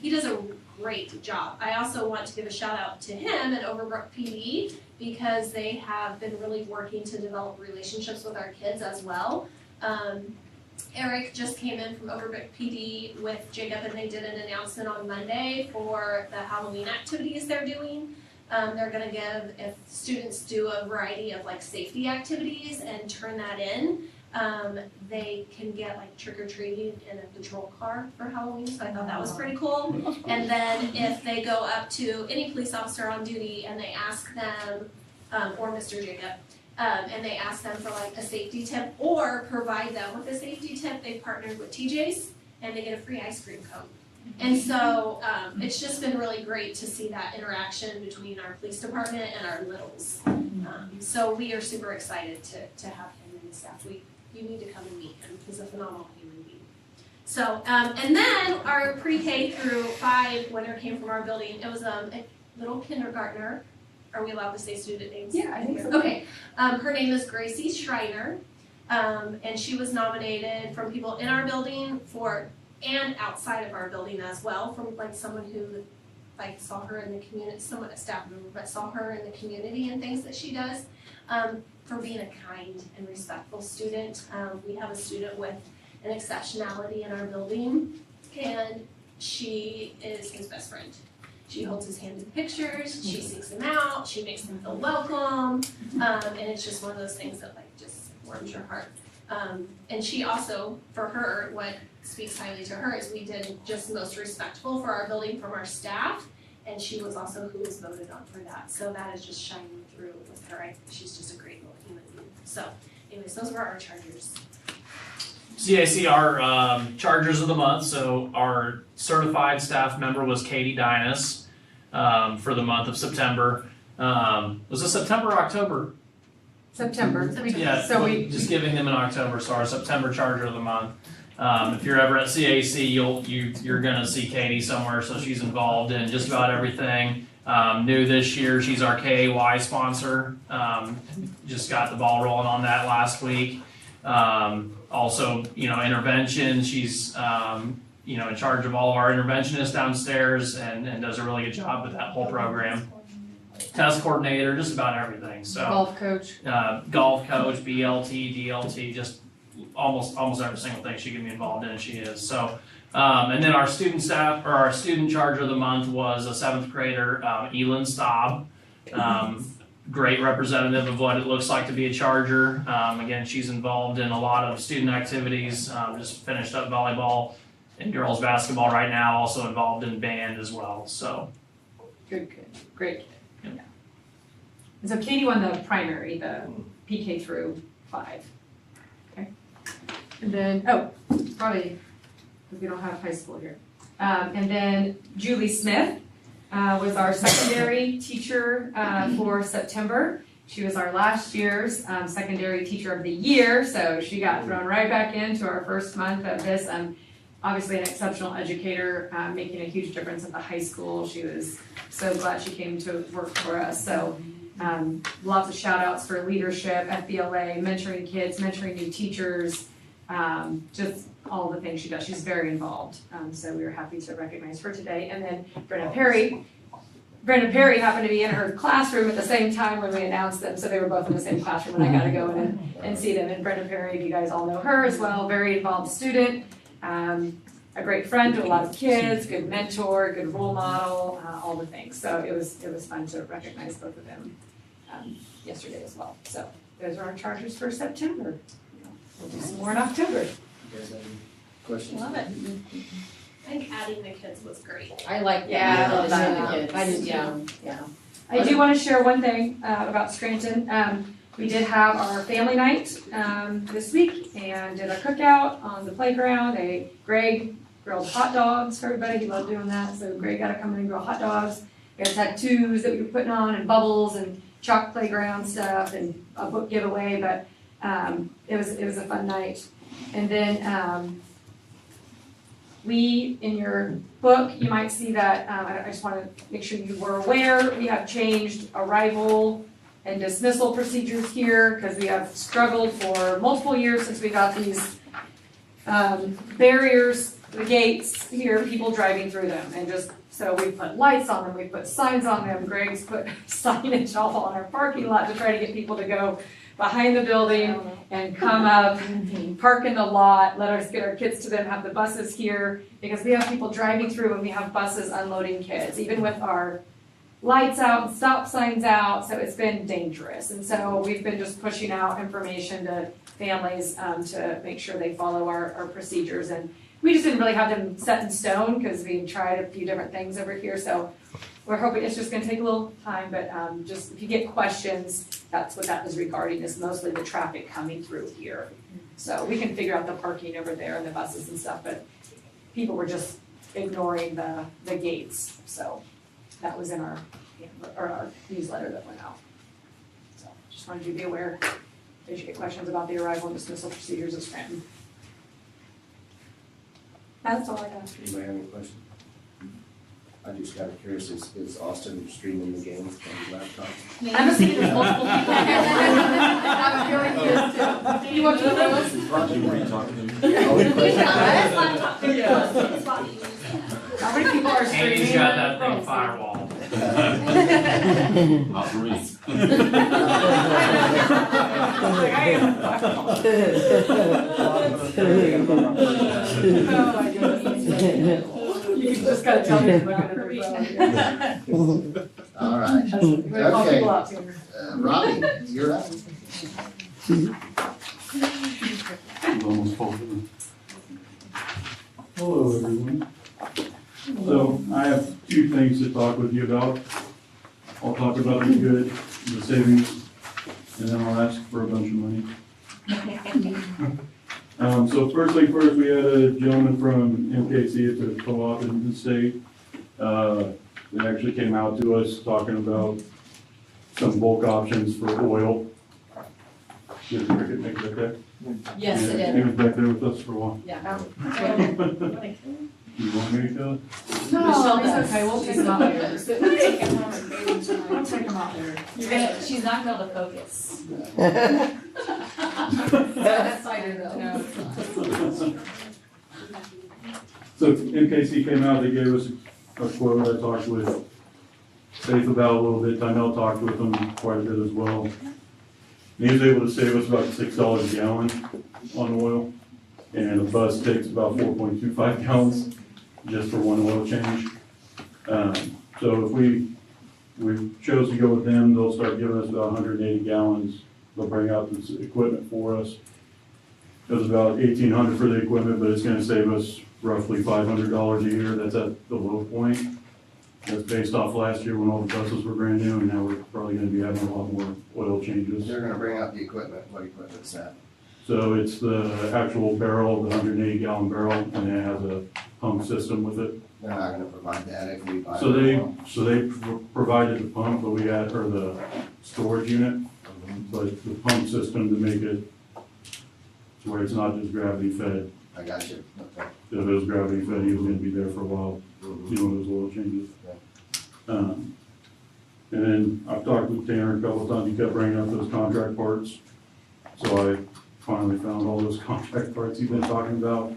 He does a great job. I also want to give a shout out to him at Overbrook PD because they have been really working to develop relationships with our kids as well. Eric just came in from Overbrook PD with Jacob and they did an announcement on Monday for the Halloween activities they're doing. They're gonna give, if students do a variety of like safety activities and turn that in, they can get like trick-or-treating in a patrol car for Halloween, so I thought that was pretty cool. And then if they go up to any police officer on duty and they ask them, or Mr. Jacob, and they ask them for like a safety tip or provide them with a safety tip, they've partnered with TJ's and they get a free ice cream cone. And so it's just been really great to see that interaction between our police department and our littles. So we are super excited to have him in the staff. You need to come and meet him. He's a phenomenal human being. So, and then our pre-K through 5 winner came from our building. It was a little kindergartner. Are we allowed to say student names? Yeah, I think so. Okay. Her name is Gracie Schreiner, and she was nominated from people in our building and outside of our building as well, from like someone who like saw her in the community, someone a staff member, but saw her in the community and things that she does, for being a kind and respectful student. We have a student with an exceptionality in our building, and she is his best friend. She holds his hand in pictures, she seeks him out, she makes him feel welcome, and it's just one of those things that like just warms your heart. And she also, for her, what speaks highly to her is we did just most respectful for our building from our staff, and she was also who was voted on for that. So that is just shining through with her. She's just a great little human being. So anyways, those were our chargers. CAC, our chargers of the month, so our certified staff member was Katie Dinas for the month of September. Was it September or October? September. Yeah, So we just giving them in October, so our September charger of the month. If you're ever at CAC, you're gonna see Katie somewhere, so she's involved in just about everything. New this year, she's our KAY sponsor. Just got the ball rolling on that last week. Also, intervention, she's, in charge of all of our interventionists downstairs and does a really good job with that whole program. Test coordinator, just about everything, so. golf coach. Golf coach, BLT, DLT, just almost every single thing she can be involved in, she is, so. And then our student staff, or our student charger of the month was a 7th grader, Elin Staub. Great representative of what it looks like to be a charger. Again, she's involved in a lot of student activities, just finished up volleyball and girls basketball right now, also involved in band as well, so. Good, great. Yeah. And so Katie won the primary, the PK through 5. Okay. And then, probably, because we don't have high school here. And then Julie Smith was our secondary teacher for September. She was our last year's secondary teacher of the year, so she got thrown right back into our first month of this. Obviously an exceptional educator, making a huge difference at the high school. She was so glad she came to work for us. So lots of shout outs for leadership, FBLA, mentoring kids, mentoring new teachers, just all the things she does. She's very involved. So we were happy to recognize her today. And then Brenda Perry happened to be in her classroom at the same time when we announced them. So they were both in the same classroom and I got to go in and see them. And Brenda Perry, you guys all know her as well, very involved student. A great friend to a lot of kids, good mentor, good role model, all the things. So it was fun to recognize both of them yesterday as well. So those are our chargers for September. We'll do some more in October. You guys have any questions? Love it. I think adding the kids was great. I like that. Yeah, I love that. I did too. Yeah. I do want to share one thing about Scranton. We did have our family night this week and did a cookout on the playground. Greg grilled hot dogs for everybody. He loved doing that. So Greg got to come in and grill hot dogs. We had tattoos that we were putting on and bubbles and chalk playground stuff and a book giveaway. But it was a fun night. And then, we, in your book, you might see that, I just wanna make sure you were aware, we have changed arrival and dismissal procedures here, because we have struggled for multiple years since we got these barriers, the gates here, people driving through them, and just, so we put lights on them, we put signs on them, Greg's put signage all on our parking lot to try to get people to go behind the building and come up, park in the lot, let us get our kids to them, have the buses here, because we have people driving through and we have buses unloading kids, even with our lights out and stop signs out, so it's been dangerous. And so we've been just pushing out information to families to make sure they follow our procedures. And we just didn't really have them set in stone because we tried a few different things over here. So we're hoping it's just gonna take a little time, but just if you get questions, that's what that was regarding, is mostly the traffic coming through here. So we can figure out the parking over there and the buses and stuff, but people were just ignoring the gates. So that was in our newsletter that went out. So just wanted you to be aware, if you get questions about the arrival and dismissal procedures of Scranton. That's all I got. Anybody have any questions? I just got curious, is Austin streaming the game on his laptop? I'm assuming there's multiple people. I'm feeling used to. You want to know? Oh, wait, question? How many people are streaming? Katie's got that thing firewall. Not three. Oh my goodness. You just gotta tell me about it. All right, okay. Robbie, you're up. Almost full. Hello, everyone. So I have two things to talk with you about. I'll talk about the good, the savings, and then I'll ask for a bunch of money. So first thing first, we had a gentleman from MKC at the co-op in the state. They actually came out to us talking about some bulk options for oil. Did Cricket make that there? Yes, it Yeah, is. he was back there with us for a while. Yeah. You want me to go? No, Michelle it's does. okay, we'll take them out later. We'll take them out later. She's not gonna be able to focus. Excited though. So MKC came out, they gave us a quote. I talked with Faith about a little bit, Tynell talked with them quite a bit as well. And he was able to save us about $6 a gallon on oil, and a bus takes about 4.25 gallons just for one oil change. So if we chose to go with them, they'll start giving us about 180 gallons. They'll bring out this equipment for us. It was about $1,800 for the equipment, but it's gonna save us roughly $500 a year. That's at the low point. That's based off last year when all the buses were brand new, and now we're probably gonna be having a lot more oil changes. They're gonna bring out the equipment, what equipment's that? So it's the actual barrel, the 180 gallon barrel, and it has a pump system with it. They're not gonna provide that if we buy. So oil. they provided the pump, but we had, or the storage unit, but the pump system to make it to where it's not just gravity fed. I got you. Okay. If it was gravity fed, he was gonna be there for a while, Mhm. doing those oil changes. And then I've talked with Tanner a couple of times, he kept bringing up those contract parts. So I finally found all those contract parts he's been talking about.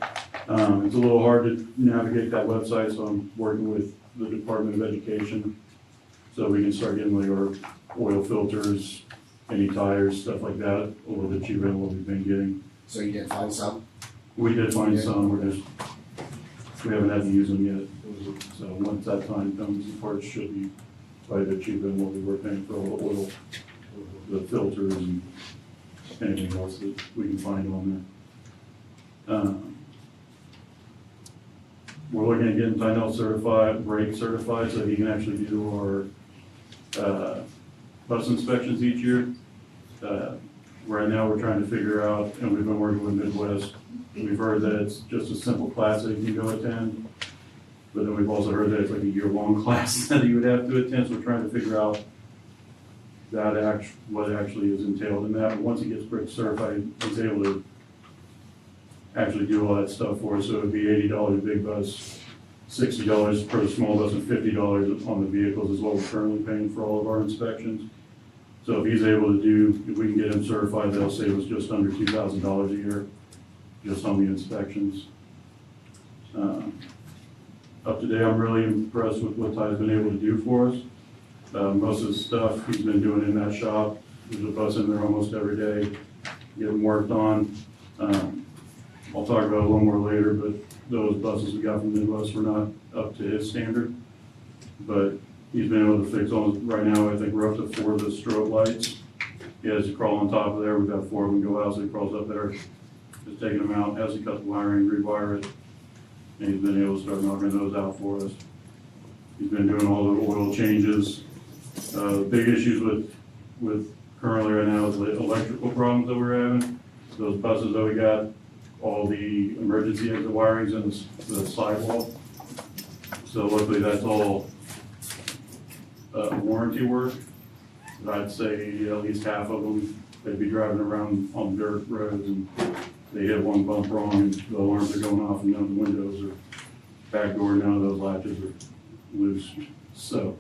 It's a little hard to navigate that website, so I'm working with the Department of Education. So we can start getting like our oil filters, any tires, stuff like that, a little bit cheaper than what we've been getting. So you did find some? We did find some, we haven't had to use them yet. So once that time comes, the parts should be quite a bit cheaper than what we were paying for all the oil, the filters and anything else that we can find on there. We're looking at getting Tynell certified, brake certified, so he can actually do our bus inspections each year. Right now, we're trying to figure out, and we've been working with Midwest, we've heard that it's just a simple class that you can go attend, but then we've also heard that it's like a year-long class that you would have to attend, so we're trying to figure out what actually is entailed in that. But once he gets brake certified, he's able to actually do all that stuff for us, so it'd be $80 big bus, $60 per small bus, and $50 on the vehicles is what we're currently paying for all of our inspections. So if he's able to do, if we can get him certified, that'll save us just under $2,000 a year, just on the inspections. Up to date, I'm really impressed with what Ty's been able to do for us. Most of the stuff he's been doing in that shop, there's a bus in there almost every day, getting worked on. I'll talk about it a little more later, but those buses we got from Midwest were not up to his standard. But he's been able to fix right now, I think we're up to 4 of the strobe lights. He has to crawl on top of there, we've got 4 of them go out, so he crawls up there, just taking them out, has to cut the wiring, rewire it. And he's been able to start knocking those out for us. He's been doing all the oil changes. Big issues with currently right now is the electrical problems that we're having. Those buses that we got, all the emergency exit wirings in the sidewall. So luckily that's all warranty work. But I'd say at least half of them, they'd be driving around on dirt roads and they hit one bump wrong and the alarms are going off and none of the windows or back door, none of those latches are loose. So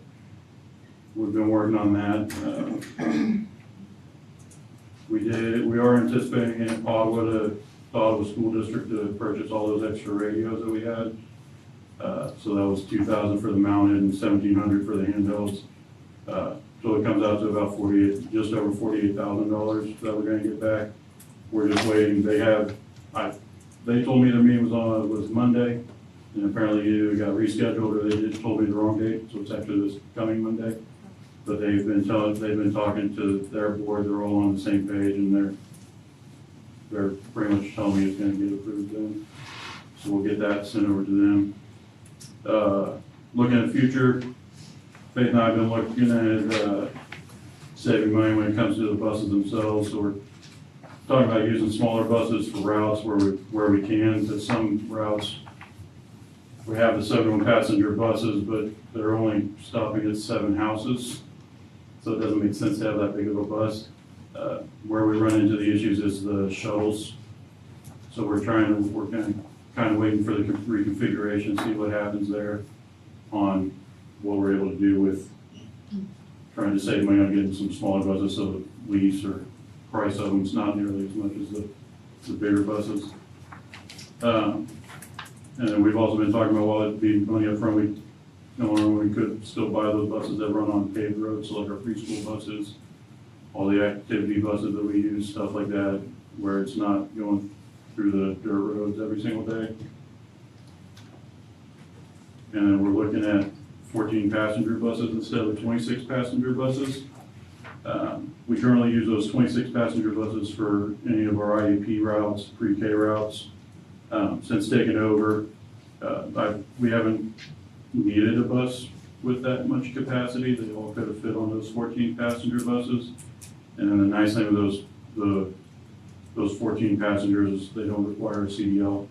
we've been working on that. We are anticipating in Ottawa School District to purchase all those extra radios that we had. So that was $2,000 for the mounted and $1,700 for the handhelds. So it comes out to about just over $48,000 that we're gonna get back. We're just waiting. They told me their meeting was Monday, and apparently it either got rescheduled or they just told me the wrong date, so it's actually this coming Monday. But they've been talking to their board, they're all on the same page, and they're pretty much telling me it's gonna get approved then. So we'll get that sent over to them. Looking at the future, Faith and I have been looking at saving money when it comes to the buses themselves, so we're talking about using smaller buses for routes where we can. To some routes, we have the 71 passenger buses, but they're only stopping at 7 houses, so it doesn't make sense to have that big of a bus. Where we run into the issues is the shuttles, so we're kind of waiting for the reconfiguration, see what happens there on what we're able to do with trying to save money on getting some smaller buses, so the lease or price of them is not nearly as much as the bigger buses. And then we've also been talking about, while it'd be money up front, we could still buy those buses that run on paved roads, so like our preschool buses, all the activity buses that we use, stuff like that, where it's not going through the dirt roads every single day. And then we're looking at 14 passenger buses instead of 26 passenger buses. We currently use those 26 passenger buses for any of our IEP routes, pre-K routes. Since taking over, we haven't needed a bus with that much capacity. They all could have fit on those 14 passenger buses. And then the nice thing with those 14 passengers is they don't require a CDL.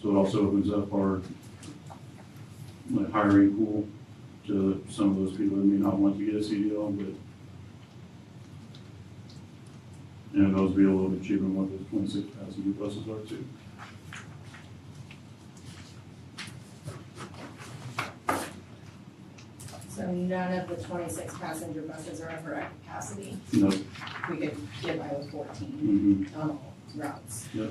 So it also opens up our hiring pool to some of those people that may not want to get a CDL, but and those be a little bit cheaper than what those 26 passenger buses are too. So none of the 26 passenger buses are ever at capacity? No. We could get by with 14 on all routes? Yep.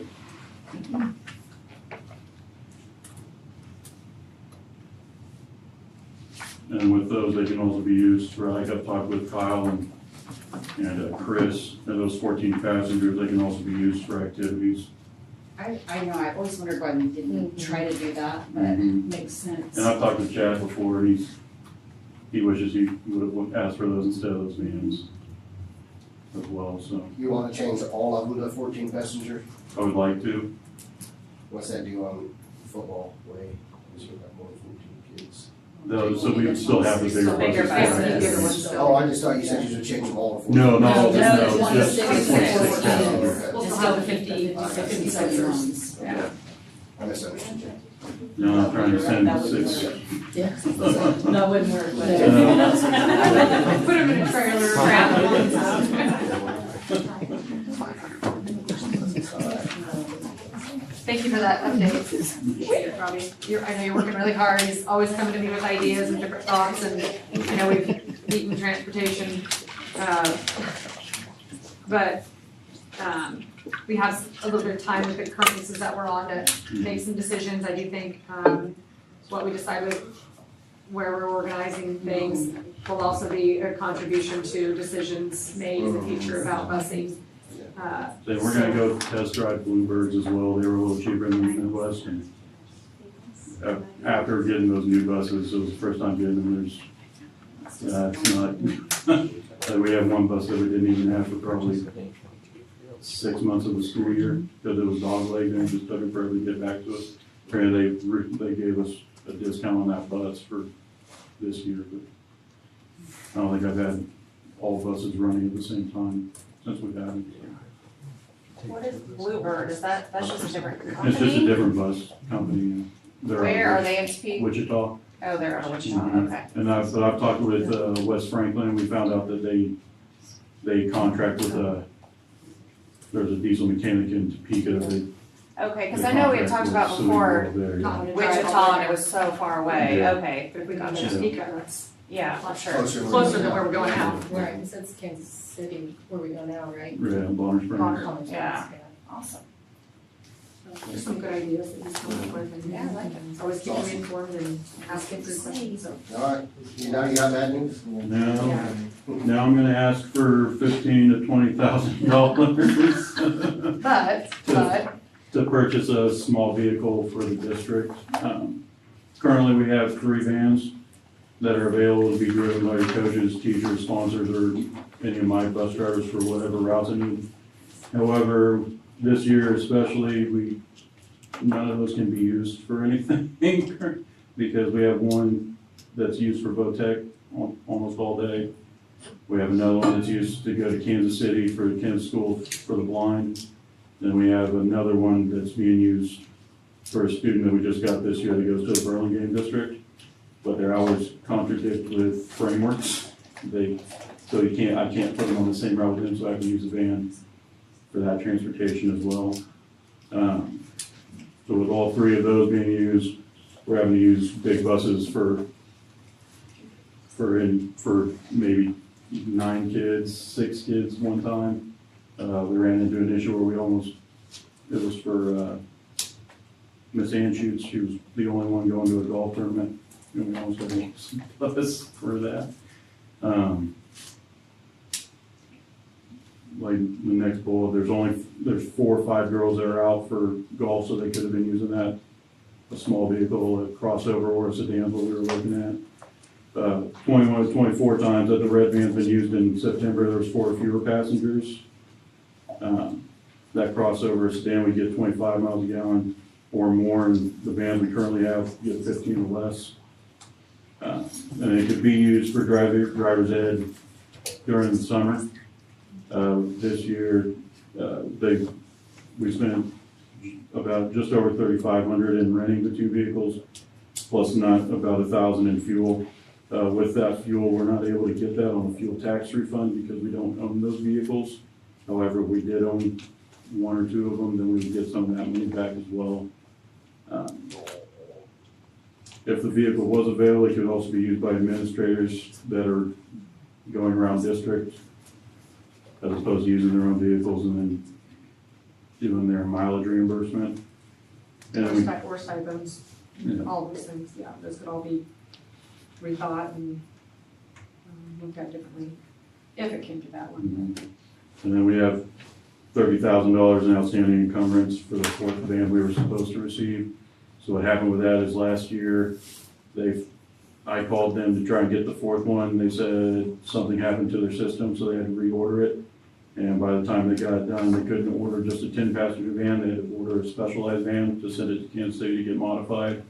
And with those, they can also be used for, like I've talked with Kyle and Chris, and those 14 passengers, they can also be used for activities. I know, I've always wondered why we didn't try to do that, but it makes sense. And I've talked with Chad before, and he wishes he would have asked for those instead of those vans as well, so. You wanna change all of them to 14 passenger? I would like to. What's that do on football way? Because you got more than 14 kids. So we would still have the bigger buses. Oh, I just thought you said you should change them all to 14. No, just just 26. We'll still have the 57 ones. Yeah. I misunderstood you. No, I'm trying to send 6. That wouldn't work. Put them in a trailer, grab them. Thank you for that update. Appreciate it, Robbie. I know you're working really hard. He's always coming to me with ideas and different thoughts, and I know we've beaten transportation. But we have a little bit of time with the current pieces that we're on to make some decisions. I do think what we decide with where we're organizing things will also be a contribution to decisions made in the future about busing. So we're gonna go test drive Bluebirds as well. They were a little cheaper than the Midwest. And after getting those new buses, it was the first time getting them. It's not. We have one bus that we didn't even have for probably 6 months of the school year because it was dog leg and it just took it forever to get back to us. Apparently they gave us a discount on that bus for this year, but I don't think I've had all buses running at the same time since we've had them. What is Bluebird? That's just a different company? It's just a different bus company. They're Where out are of they in Topeka? Wichita. Oh, they're out of Wichita, Mhm. okay. And I've talked with West Franklin, and we found out that they contract with there's a diesel mechanic in Topeka. Okay, because I know we had talked about before Wichita, and it was so far away, Yeah. okay. But if we got to Topeka, that's Yeah, I'm sure. closer than where we're going now. Right, because that's Kansas City, where we go now, right? Yeah, Bonner Springs. College, Yeah. Awesome. Just some good ideas that he's coming up with, and Yeah, I like it. always keep me informed and asking for questions, so. All right, now you got bad news? Now I'm gonna ask for $15,000 to $20,000 But, to purchase a small vehicle for the district. Currently, we have 3 vans that are available to be driven by your coaches, teachers, sponsors, or any of my bus drivers for whatever routes I need. However, this year especially, none of those can be used for anything because we have one that's used for VOTEC almost all day. We have another one that's used to go to Kansas City for the Kansas School for the Blind. Then we have another one that's being used for a student that we just got this year that goes to the Burlingame district. But their hours contradict with frameworks. I can't put them on the same route with them, so I have to use a van for that transportation as well. So with all 3 of those being used, we're having to use big buses for maybe 9 kids, 6 kids one time. We ran into an issue where it was for Miss Anschutz. She was the only one going to a golf tournament, and we almost had a bus for that. Like the next bullet, there's 4 or 5 girls that are out for golf, so they could have been using that, a small vehicle, a crossover or a sedan, what we were looking at. 21 to 24 times that the red van's been used in September, there was 4 or fewer passengers. That crossover sedan, we get 25 miles a gallon or more, and the van we currently have get 15 or less. And it could be used for driver's ed during the summer. This year, we spent about just over $3,500 in renting the 2 vehicles, plus about $1,000 in fuel. With that fuel, we're not able to get that on a fuel tax refund because we don't own those vehicles. However, if we did own 1 or 2 of them, then we would get some of that money back as well. If the vehicle was available, it could also be used by administrators that are going around district, as opposed to using their own vehicles and then doing their mileage reimbursement. And or stipends, yeah. all those things, yeah, those could all be rethought and looked at differently, if it came to that one. And then we have $30,000 in outstanding encumbrance for the 4th van we were supposed to receive. So what happened with that is last year, I called them to try and get the 4th one. They said something happened to their system, so they had to reorder it. And by the time they got it done, they couldn't order just a 10-passenger van. They had to order a specialized van to send it to Kansas City to get modified,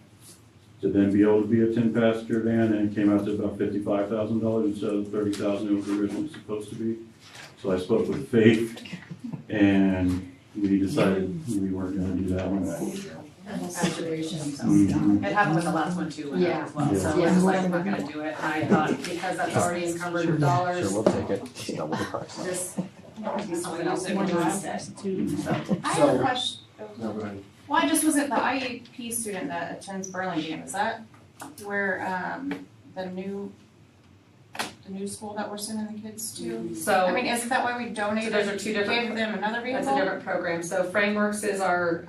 to then be able to be a 10-passenger van, and it came out to about $55,000 instead of $30,000 it was originally supposed to be. So I spoke with Faith, and we decided we weren't gonna do that one. Mhm. It happened with the last one too, Yeah. as well, so Yeah. it was like, we're not gonna do it, and I thought, because that's already encumbered with dollars, Sure, we'll take it, just double the price. this would be something else that we do instead. I have a question. No, go ahead. Well, I just was at the IEP student that attends Burlingame, is that where, the new school that we're sending the kids to? So. I mean, isn't that why we donated, So those are two different- gave them another vehicle? That's a different program. So Frameworks is our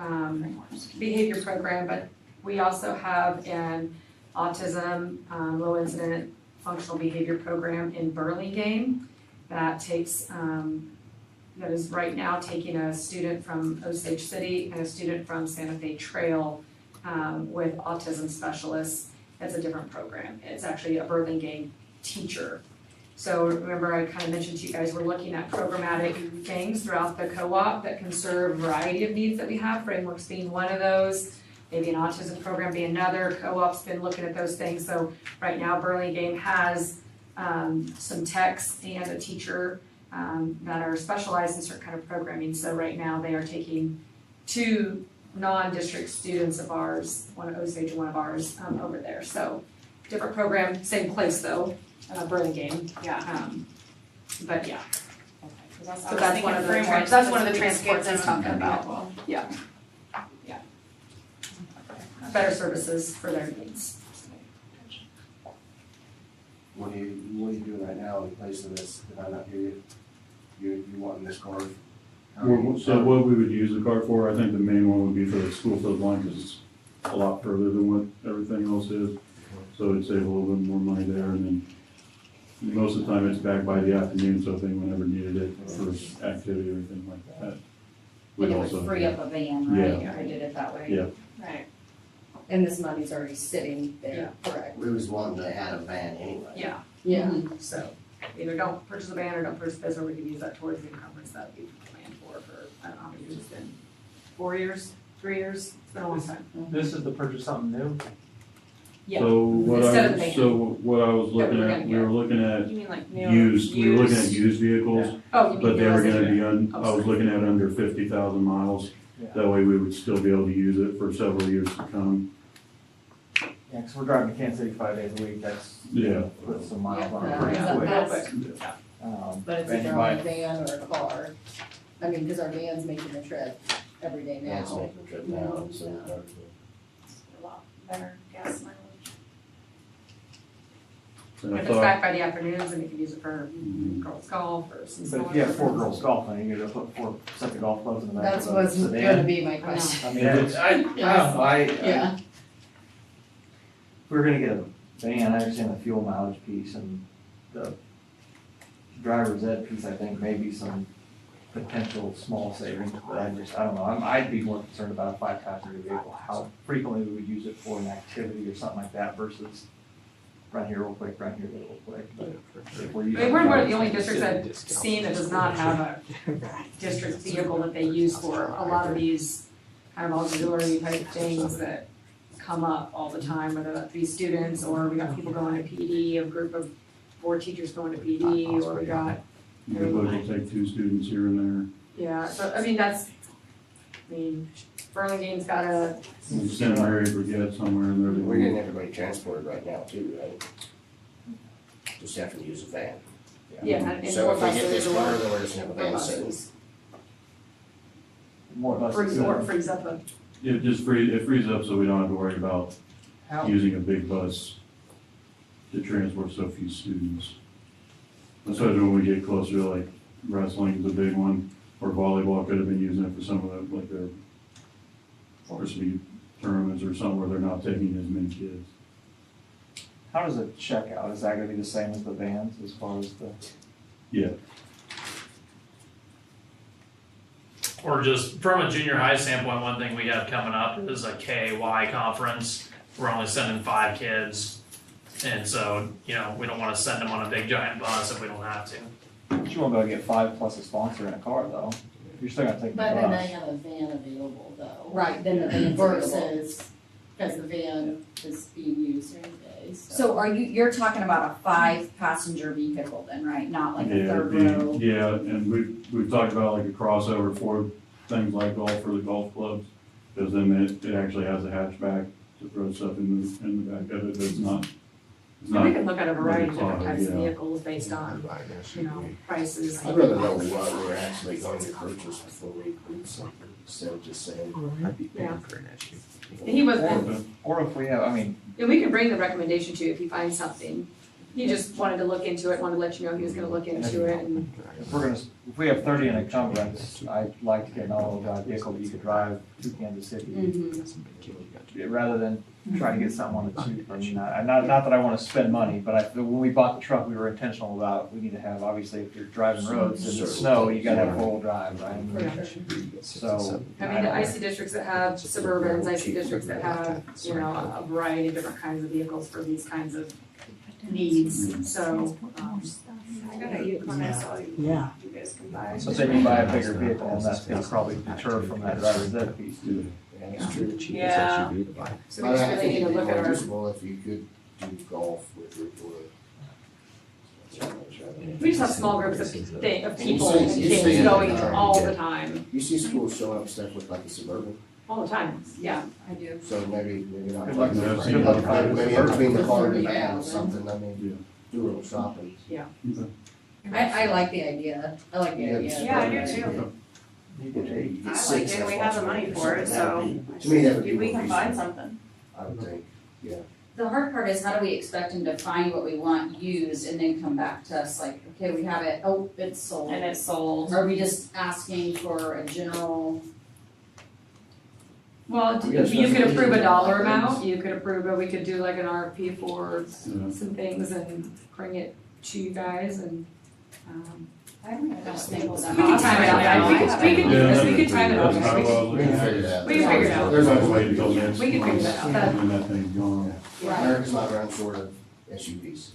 behavior program, but we also have an autism, low incident functional behavior program in Burlingame that takes, that is right now taking a student from Osage City and a student from Santa Fe Trail with autism specialists. That's a different program. It's actually a Burlingame teacher. So remember I kind of mentioned to you guys, we're looking at programmatic things throughout the co-op that can serve a variety of needs that we have, Frameworks being one of those, maybe an autism program being another. Co-op's been looking at those things. So right now Burlingame has some techs and a teacher that are specialized in certain kind of programming. So right now they are taking 2 non-district students of ours, one of Osage and one of ours, over there. So different program, same place though, Burlingame. Yeah. But yeah, So so that's one of the, that's one of the transports he's talking about. Yeah. Yeah. Better services for their needs. What are you doing right now in place of this? Did I not hear you? You wanting this card? So what we would use the card for, I think the main one would be for the school field line, because it's a lot further than what everything else is. So it'd save a little bit more money there, and then most of the time it's back by the afternoon, so if anyone ever needed it for activity or anything like that. And We'd it would also- free up a van, right? Yeah. If we did it that way. Yeah. Right. And this money's already sitting there, correct? We was wanting to add a van anyway. Yeah. Yeah. So either don't purchase a van or don't purchase this, or we could use that towards the encumbrance that we planned for, I don't know how many years it's been. 4 years, 3 years, it's been a long time. This is to purchase something new? Yeah. So Instead of the van. what I was looking That we're at, gonna we were looking at You mean like new? used, we were looking at used vehicles, Oh, you mean but they were yours? gonna be Oh, I was sorry. looking at under 50,000 miles. Yeah. That way we would still be able to use it for several years to come. Yeah, because we're driving to Kansas City 5 days a week, that's, Yeah. put some miles on it Yeah. pretty Yeah. quick. That's- But it's And either you on might- a van or a car. I mean, because our van's making the trip every day Yeah, it's now. making a trip now, so. A lot better gas mileage. And I If it's thought, back by the afternoons, and you can use it for girls golf or some. But if you have 4 girls golfing, you're gonna put 4 sets of golf clubs in the back That's of the what's sedan. gonna be my question. I mean, I don't know, Yeah. if we're gonna get a van, I understand the fuel mileage piece and the driver's ed piece, I think maybe some potential small savings, but I don't know, I'd be more concerned about a 5-passenger vehicle, how frequently we would use it for an activity or something like that versus run here real quick, run here real quick, but if we're I using. mean, we're one of the only districts I've seen that does not have a district vehicle that they use for a lot of these kind of auxiliary type things that come up all the time, whether that be students, or we got people going to PD, a group of 4 teachers going to PD, or we got, you could look at take 2 students here and yeah, so, I mean, Burlingame's got a, there. And St. Mary Brigade somewhere in there. We're getting everybody transported right now too, right? Just having to use a van. yeah, and So if we get buses this or- far, then we're just gonna have a or van sitting. buses. More buses. Or frees up a, It just frees up so we don't have to worry about How, using a big bus to transport so few students. Especially when we get closer to like wrestling is a big one, or volleyball could have been using it for some of the, like their varsity tournaments or something where they're not taking as many kids. how does it check out? Is that gonna be the same as the vans as far as the? Yeah, Or just from a junior high standpoint, one thing we have coming up is a KY conference. We're only sending 5 kids. And so, we don't wanna send them on a big giant bus if we don't have to. But you won't be able to get 5 plus a sponsor in a car though. You're still gonna take the But then they bus. have a van available though. Right, then the van's available. Versus, because the van is being used during the day, So you're talking about a 5-passenger vehicle then, right? Not like a yeah, third it'd row? be- yeah, and we've talked about like a crossover for things like golf for the golf clubs. Because then it actually has a hatchback to throw stuff in the back of it, but it's not we can look at a variety of different Like a types of car, yeah. vehicles based on, prices. I'd rather know what we're actually going to purchase before we include something. instead of just saying. I'd be Yeah. paying for an issue. And he wasn't, Or if we have, I mean, and we can bring the recommendation to you if he finds something. He just wanted to look into it, wanted to let you know he was gonna look into it and. if we have 30 in encumbrance, I'd like to get an all-wheel vehicle that you could drive to Kansas City. Rather than try to get something on the cheap. I mean, not that I wanna spend money, but when we bought the truck, we were intentional about, we need to have, obviously, if you're driving roads in the snow, you gotta have four-wheel drive, right? So. I mean, I see districts that have Suburbans, I see districts that have, you know, a variety of different kinds of vehicles for these kinds of needs, so, I got a Yukon SL you guys can buy. So say you buy a bigger vehicle, and that's gonna probably deter from that driver's ed piece too. It's true. The cheapest Yeah. SUV to buy. so we just really need to look at our, Useful if you could do golf with your we just have small groups of people You and see kids it going all all the the time, You see schools showing up stuff with like a Suburban, all the time, yeah, I do. so maybe not. Good luck. Good luck. Maybe in between the car and the van or something, I mean, do a little shopping. I like the idea, I like the idea. Yeah, I do too. I like it, and we have the money for it, so To me, that would be we more can find reasonable, something. I would think, yeah. The hard part is how do we expect them to find what we want used and then come back to us like, okay, we have it, oh, it's sold. And it's sold. Are we just asking for a general? Well, We got you could approve a specifications dollar on amount, you could approve it, we could do like an RFP for Yeah. some things and bring it to you guys and, I don't know, just think we can time it out, guys. we could, we could time it out, That's how I guys. was We can looking at figure it. it out. We can figure it out. There's I'll no wait until next We can figure month, that out. when that thing's gone. America's not run short of SUVs.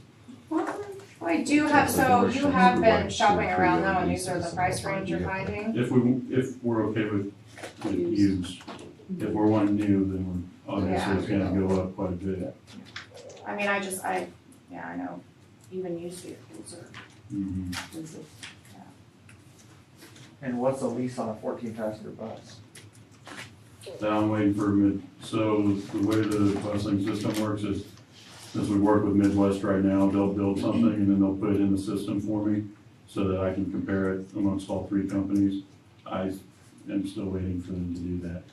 We do have, so you have been shopping around though, and these are the price range you're finding? If we're okay with used, if we're wanting new, then we're, obviously it's gonna go up quite a bit. I mean, I know, even used vehicles are Mhm. expensive. And what's the lease on a 14-passenger bus? Now I'm waiting for so the way the busing system works is, since we work with Midwest right now, they'll build something and then they'll put it in the system for me so that I can compare it amongst all three companies. I am still waiting for them to do that.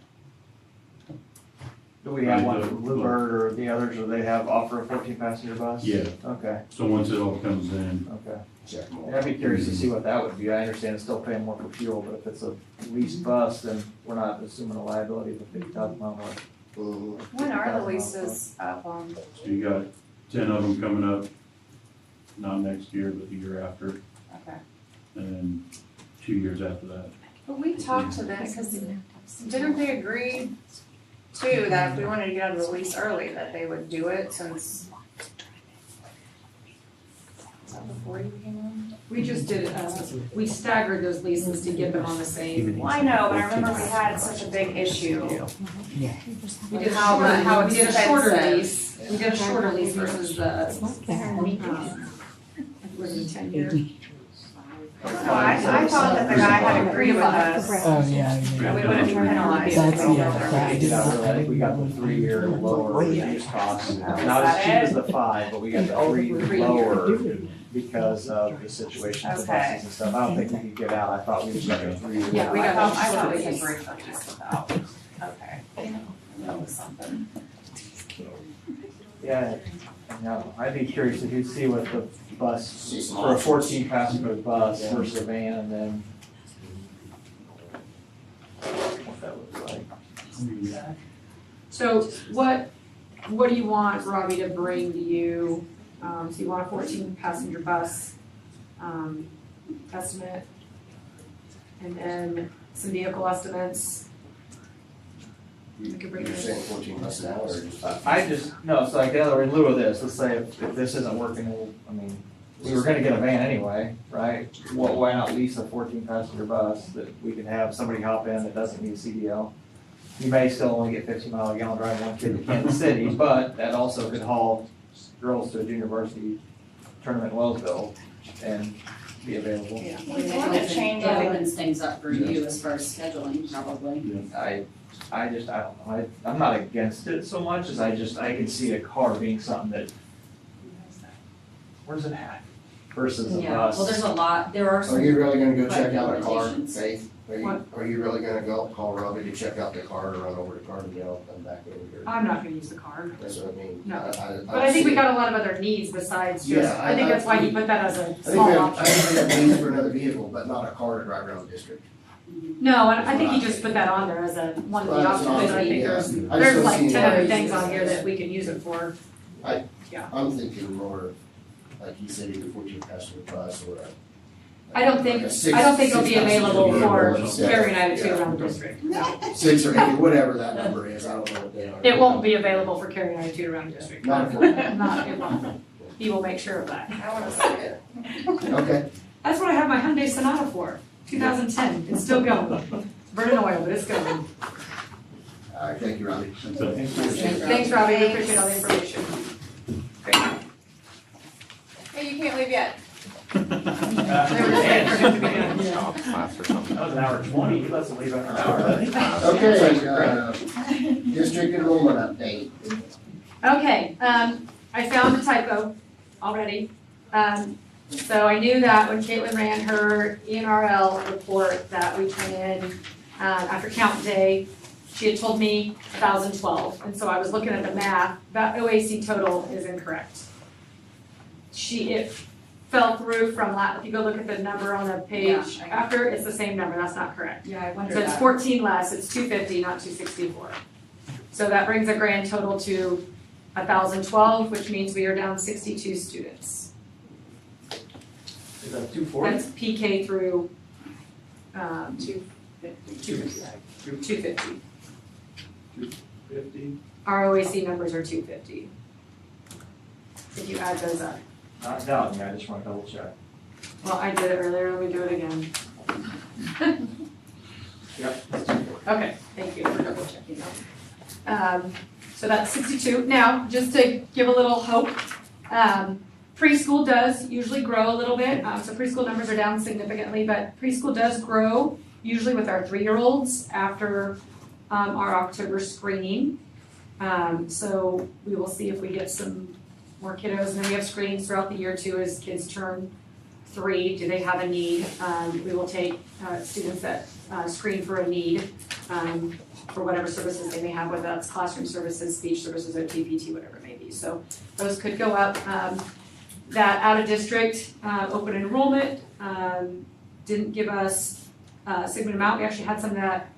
Do we have one from Bluebird or the others, or they have offer a 14-passenger bus? Yeah, Okay, so once it all comes in, okay. Check them all. And I'd be curious to see what that would be. I understand it's still paying more for fuel, but if it's a leased bus, then we're not assuming a liability of a 50,000 mile mark. Mhm. When are the leases up on? so you got 10 of them coming up, not next year, but the year after, Okay. and then 2 years after that. But we talked to them, cause didn't they agree too, that if we wanted to get out of the lease early, that they would do it since? Is that before you came on? we just did, we staggered those leases to get them on the same. Well, I know, but I remember we had such a big issue. We did How- we did a shorter expensive. lease, we did a shorter lease versus the, was it 10 years? No, I thought that the guy had agreed with us. Oh, yeah. That we wouldn't be penalized. That's, if we yeah, went over. that I did not. I think we got the 3-year lower reduced cost. Not as cheap as the 5, but we got the 3 lower because of the situation with the buses and stuff. I don't think we could get out. I thought we just got the 3 year. Yeah, we I got thought a we short could lease. break the lease without, okay. That was something. Yeah, no, I'd be curious to see what the bus, for a 14-passenger bus versus a van, and then what that looks like. So what do you want Robbie to bring to you? So you want a 14-passenger bus, estimate, and then some vehicle estimates. We could bring You're those. saying 14 bucks an hour or just? No, so like the other, in lieu of this, let's say if this isn't working, I mean, we were gonna get a van anyway, right? Why not lease a 14-passenger bus that we can have somebody hop in that doesn't need a CDL? You may still only get 15 mile a gallon drive one kid to Kansas City, but that also could haul girls to a junior varsity tournament in Wellsville and be available. Yeah. We want to change It it. opens things up for you as far as scheduling, probably. I don't know, I'm not against it so much as I can see a car being something that, where's it at? Versus a Yeah, bus. well, there's a lot, there are Are some. you really gonna go check private out a car, limitations. Faith? Are you really gonna go call Robbie to check out the card or run over to Carbondale and come back over here? I'm not gonna use the card. That's what I mean. No. But I think we got a lot of other needs besides just, Yeah, I think that's why he put that as a I think small we have, option. I think we have needs for another vehicle, but not a car to drive around the district. No, and I think he just put that on there as a, one of the Well, that's an options, I option, think yeah. there's, I just there's don't like see 10 any other reason things on for here this. that we could use it for. I'm thinking more, like he said, either 14-passenger bus or a. I don't think it'll be available for Carrie and I to Yeah. around the district. No. 6 or 8, whatever that number is, I don't know what they are. It won't be available for Carrie and I to around the district. Not for- Not, it won't. He will make sure of that. I wanna see it. Okay, That's what I have my Hyundai Sonata for, 2010. It's still going. It's burning oil, but it's going. all right, thank you, Robbie. Thanks, Robbie. We appreciate all the information. Great. Hey, you can't leave yet. That was an hour 20, you let us leave after an hour. Okay, district enrollment update. Okay, I found the typo already. So I knew that when Caitlin ran her ENRL report that we turn in, after count day, she had told me 1,012, and so I was looking at the math, that OAC total is incorrect. It fell through from if you go look at the number on the page Yeah, after, it's the same number, that's not correct. Yeah, I wondered So it's that. 14 less, it's 250, not 264. So that brings a grand total to 1,012, which means we are down 62 students. Is that 240? That's PK through, 250. 50. Our OAC numbers are 250. If you add those up. Not doubting, I just want to double check. Well, I did it earlier, let me do it again. Yep. Okay, thank you for double checking that. So that's 62. Now, just to give a little hope, preschool does usually grow a little bit. So preschool numbers are down significantly, but preschool does grow usually with our 3-year-olds after our October screening. So we will see if we get some more kiddos, and then we have screenings throughout the year too as kids turn 3. Do they have a need? We will take students that screen for a need for whatever services they may have, whether that's classroom services, speech services, or TPT, whatever it may be. So those could go up. That out of district open enrollment didn't give us a significant amount. We actually had some that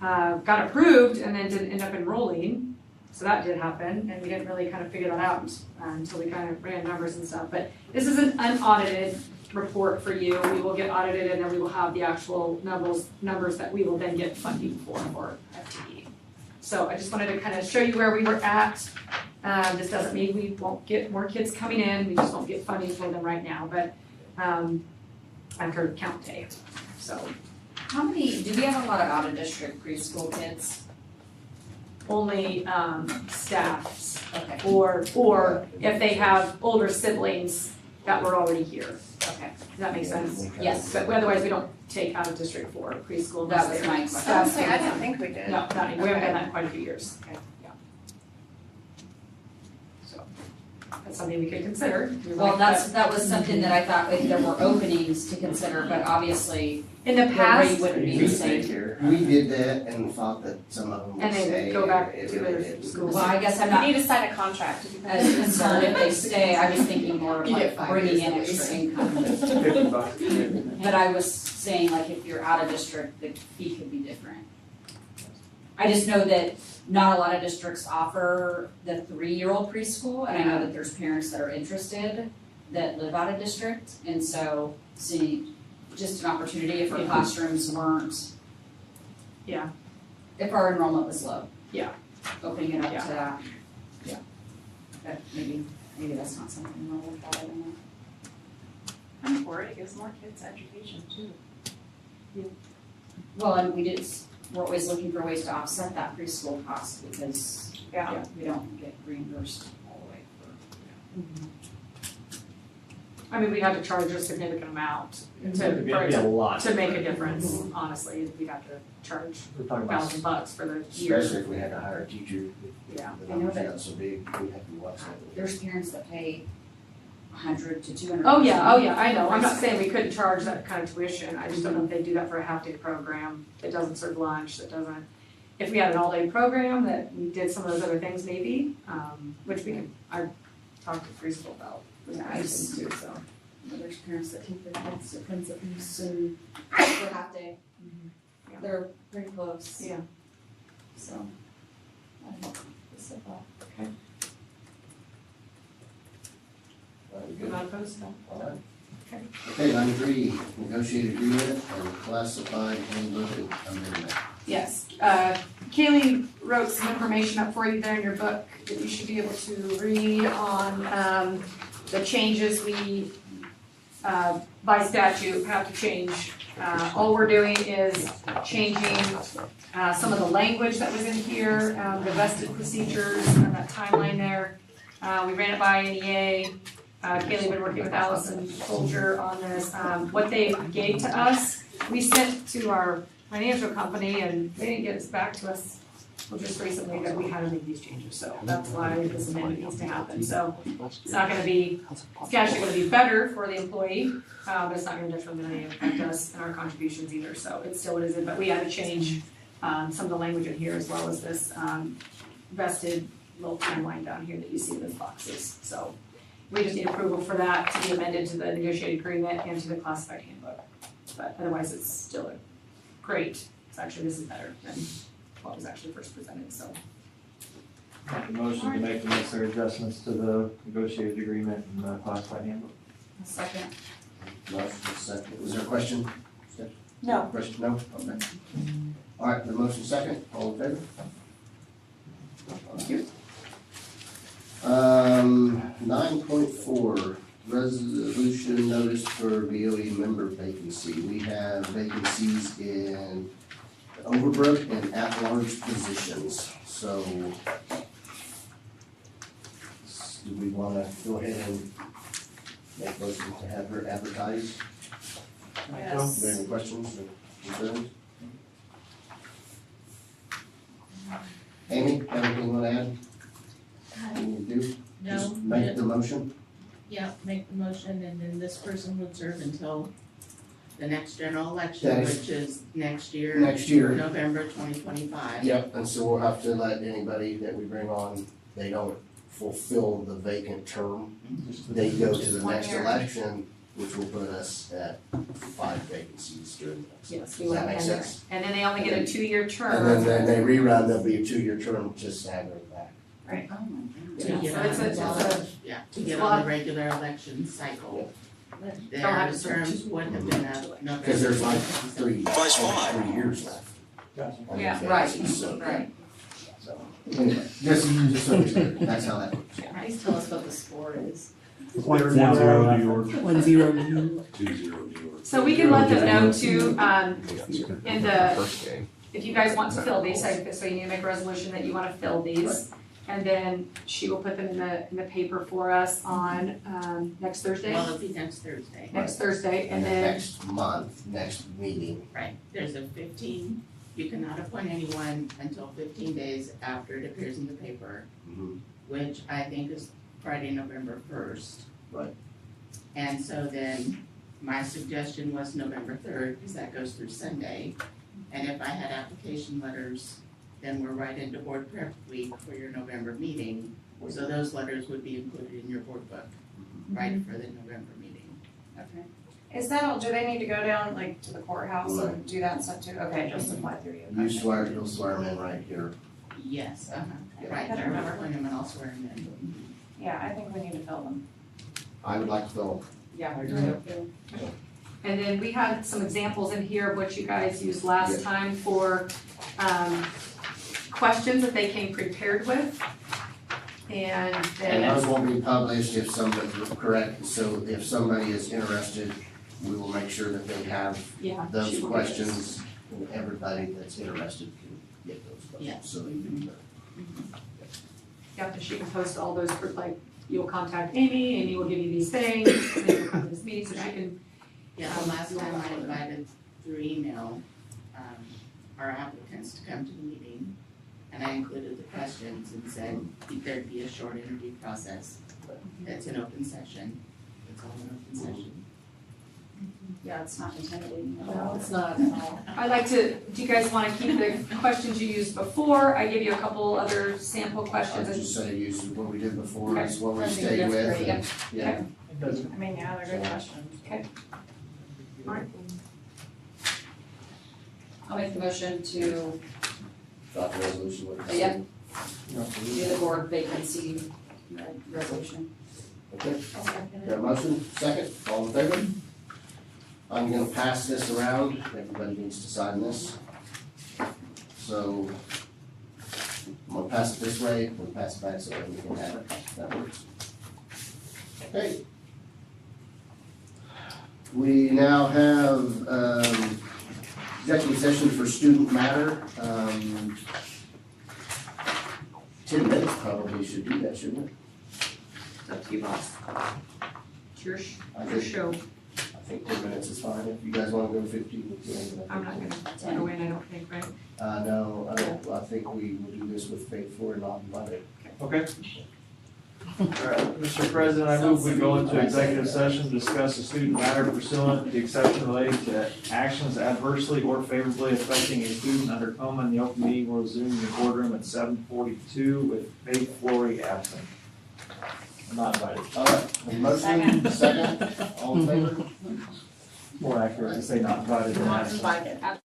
got approved and then didn't end up enrolling. So that did happen, and we didn't really kind of figure that out until we kind of ran numbers and stuff. But this is an unaudited report for you. We will get audited, and then we will have the actual numbers that we will then get funding for FTE. So I just wanted to kind of show you where we were at. This doesn't mean we won't get more kids coming in. We just won't get funding for them right now, but after count day. So How many, do we have a lot of out-of-district preschool kids? only staffs, Okay, or if they have older siblings that were already here. okay. Does that make sense? Yes. But otherwise, we don't take out of district for preschool. That unless was they're my I was staff. gonna say, I didn't think we did. No, not anymore. We haven't done that in quite a few years. Okay. Yeah. So, that's something we could consider. We Well, like that was something that I thought if there were openings to consider, but obviously in the the rate past, wouldn't be the same. We did that and thought that some of them would and stay. they would go back It to really their didn't. schools. Well, I guess I'm You not need to sign a contract. as concerned if they stay, I was thinking more of You like get 5 bringing years in at extra least. income. $50. But I was saying like if you're out of district, the fee could be different. I just know that not a lot of districts offer the 3-year-old preschool, and I know that there's parents that are interested that live out of district, and so see, just an opportunity if our classrooms weren't. Yeah. If our enrollment was low. Yeah. Opening it up Yeah. to that. Yeah. But maybe that's not something we'll look at, I don't know. I'm for it, it gives more kids education too. Well, and we're always looking for ways to offset that preschool cost because Yeah. we don't get reimbursed all the way for. I mean, we'd have to charge a significant amount It'd be a lot. to make a difference, honestly. We'd have to charge We're talking about $1,000 for the year. Especially if we had to hire a teacher, Yeah. the numbers got so big, we have to watch that. There's parents that pay $100 to $200. Oh, yeah, I know, I'm not saying we couldn't charge that kind of tuition, I just don't know if they do that for a half-day program that doesn't serve lunch, that doesn't. If we had an all-day program that we did some of those other things maybe, which we can, I talked to preschool about, those kinds of things too, so. There's parents that take their kids to Prince of Peace and for a half day. Yeah. They're pretty close. Yeah. So, I don't know, just a thought. Not opposed, no. Okay, 93, negotiated agreement and classified handbook amendment. Yes, Kaylee wrote some information up for you there in your book that you should be able to read on, the changes we, by statute have to change. All we're doing is changing, some of the language that was in here, the vested procedures and that timeline there. We ran it by NEA. Kaylee been working with Allison Folger on this. What they gave to us, we sent to our financial company and they didn't get us back to us just recently that we had to make these changes. So that's why this amendment needs to happen. So it's not gonna be, it's actually gonna be better for the employee, but it's not gonna detrimentally impact us and our contributions either. So it's still what it is, but we had to change some of the language in here as well as this vested little timeline down here that you see in those boxes. So we just need approval for that to be amended to the negotiated agreement and to the classified handbook. But otherwise, it's still great. It's actually, this is better than what was actually first presented, so. Make a motion to make the necessary adjustments to the negotiated agreement and the classified handbook. A second. Motion second. Was there a question? No. Question, no? Okay. All right, the motion second, all in favor? Thank you. 9.4, resolution notice for BOE member vacancy. We have vacancies in Overbrook and at-large positions. So, do we want to go ahead and make motion to have her advertised? Yes. Do you have any questions or concerns? Amy, anything you want to add? Anything to do? No. Just make the motion? Yeah, make the motion and then this person would serve until the next general election, That which is next year. Next year. November 2025. Yep, and so we'll have to let anybody that we bring on, they don't fulfill the vacant term. They go to the next election, which will put us at 5 vacancies during the next. Yes, Does that make sense? And then they only get a 2-year term. And then they rerun, there'll be a 2-year term just to have her back. Right. Oh my Yeah, God. To get so on it's the a- ballot, yeah, to get on the regular election cycle. Don't have Their to serve terms would have been up November. Because there's like 3 years left. on these Yeah, vacancies, so- right. So, anyway, just so you understand, that's how that works. Please tell us what the score is. 1-0 New York. 1-0 New York. 2-0 New York. So we can let them know too, in the, First game. if you guys want to fill these, so you need to make a resolution that you wanna fill these. And then she will put them in the paper for us on, next Thursday, Well, it'll be next Thursday. next Thursday, and then then, next month, next meeting, Right, there's a 15, you cannot appoint anyone until 15 days after it appears in the paper, which I think is Friday, November 1st. Right. And so then my suggestion was November 3rd, because that goes through Sunday. And if I had application letters, then we're right into board prep week for your November meeting. So those letters would be included in your board book, right for the November meeting. okay. Is that all, do they need to go down like to the courthouse and do that stuff too? Okay, just apply through you. you swear, you'll swear them in right here. Yes, right there, I'll appoint them and I'll swear them in. Yeah, I think we need to fill them. I would like to fill, Yeah, I do. And then we had some examples in here of what you guys used last time for, questions that they came prepared with. And and then, those won't be published if somebody, correct, so if somebody is interested, we will make sure that they have yeah. those she will questions, and everybody that's interested can get those Yeah. questions, so they can. Yeah, she can post all those for like, you'll contact Amy, Amy will give you these things, and then you'll come to this meeting so she can. Yeah, the last time I invited through email, our applicants to come to the meeting. And I included the questions and said there'd be a short interview process. That's an open session. Yeah, it's not intimidating at No, all. it's not at all. I like to, do you guys wanna keep the questions you used before? I give you a couple other sample I'd questions. just say use what we did before, Okay. is what we I think stayed that's with, great. and, yeah. It doesn't, I mean, yeah, they're good questions. I'll make the motion to, Adopt the resolution with the yeah, do the board vacancy resolution. Okay, got a motion, second, all in favor? I'm gonna pass this around, everybody needs to sign this. So, I'm gonna pass it this way, we'll pass it back so that we can have it, that works. Okay. We now have, executive session for student matter, 10 minutes probably should do that, shouldn't it? It's up to you, boss. It's your, I your think, show. I think 10 minutes is fine, if you guys wanna go 15, we can. I'm not gonna go in, I don't think, right? No, I think we will do this with paid for and not invited. Okay. All right, Mr. President, I move we go into executive session to discuss a student matter pursuant to the exception relating to actions adversely or favorably affecting a student under coma in the open meeting or Zoom in the boardroom at 7:42 with Faith Flory absent. I'm not invited. All right, a motion, second, all in favor? More accurate to say not invited than Not absent. invited.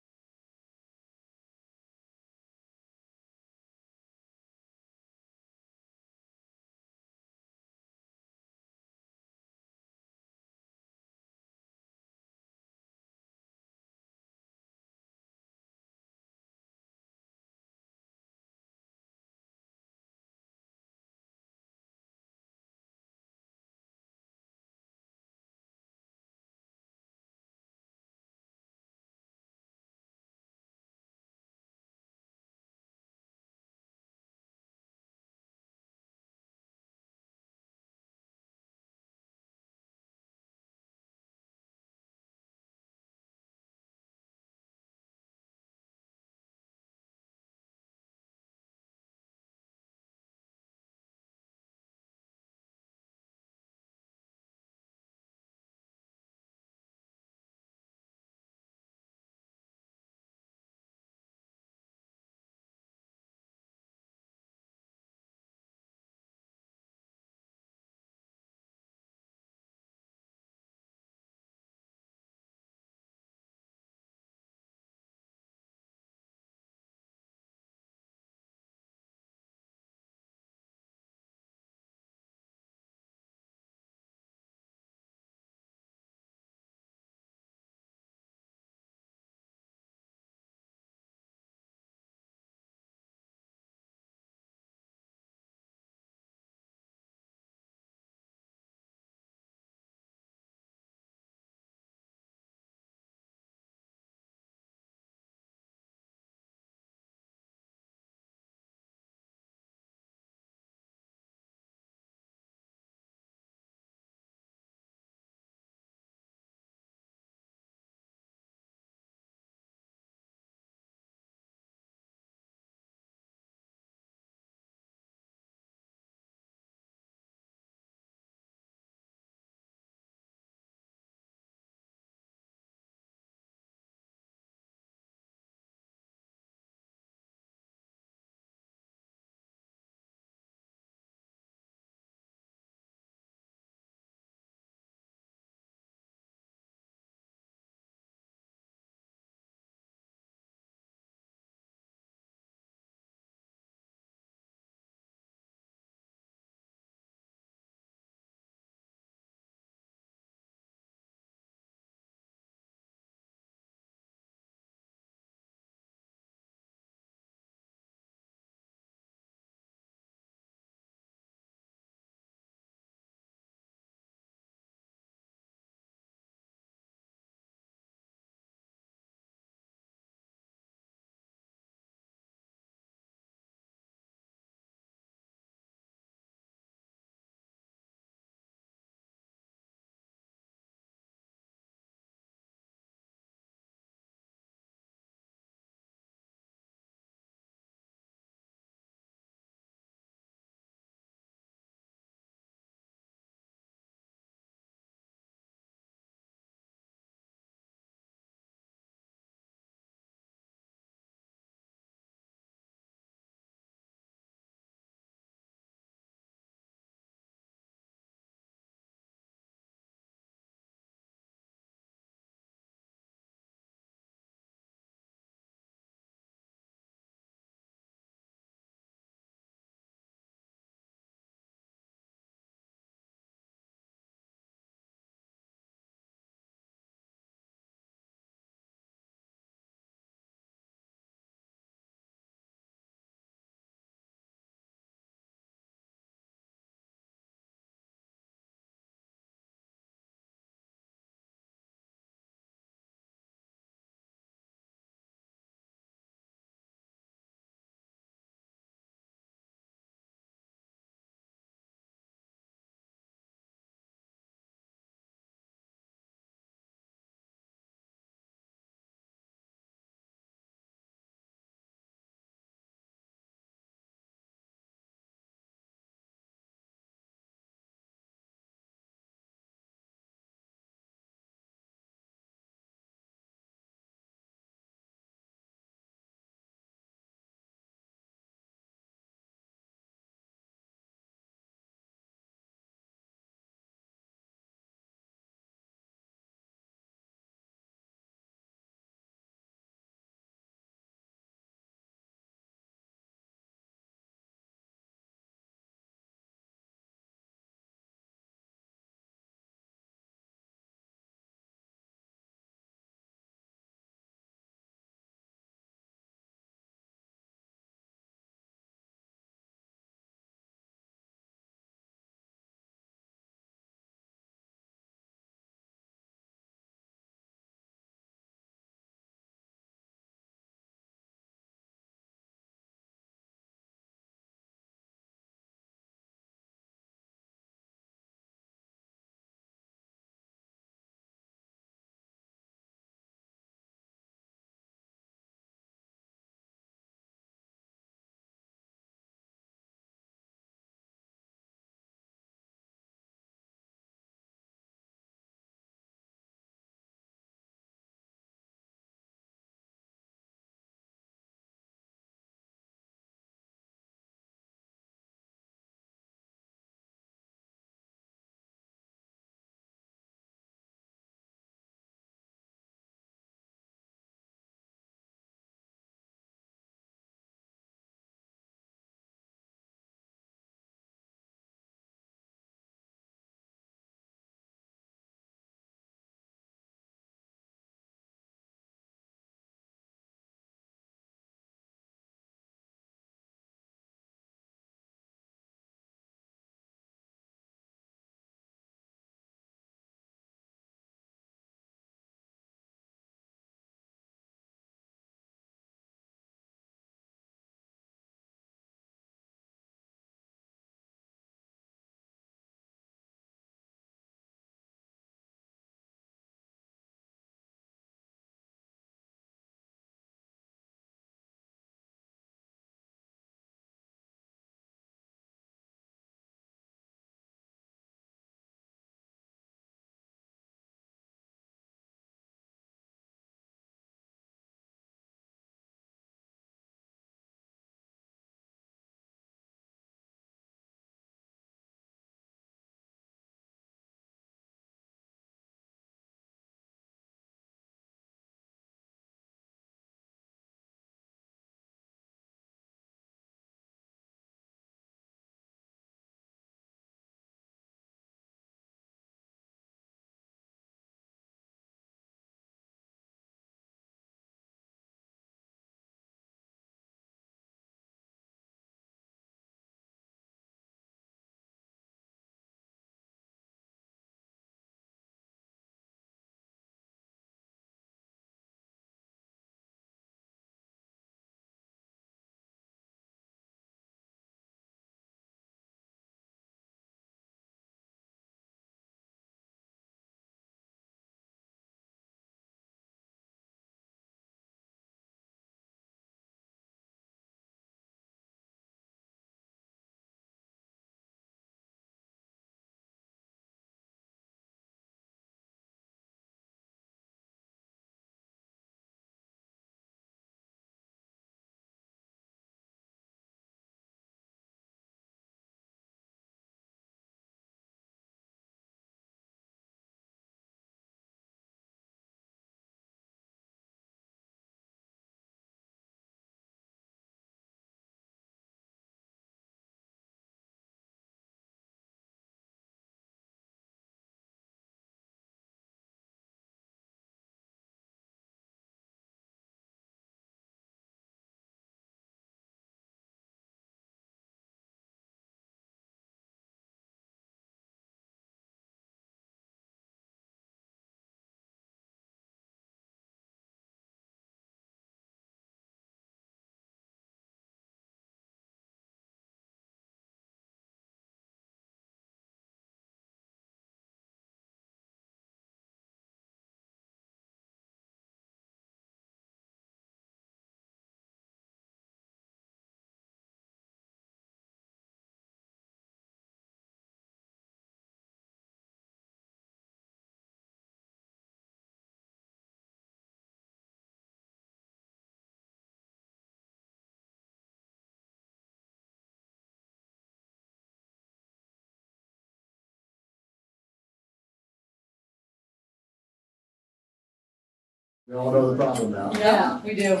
We all know the problem now. Yeah, we do.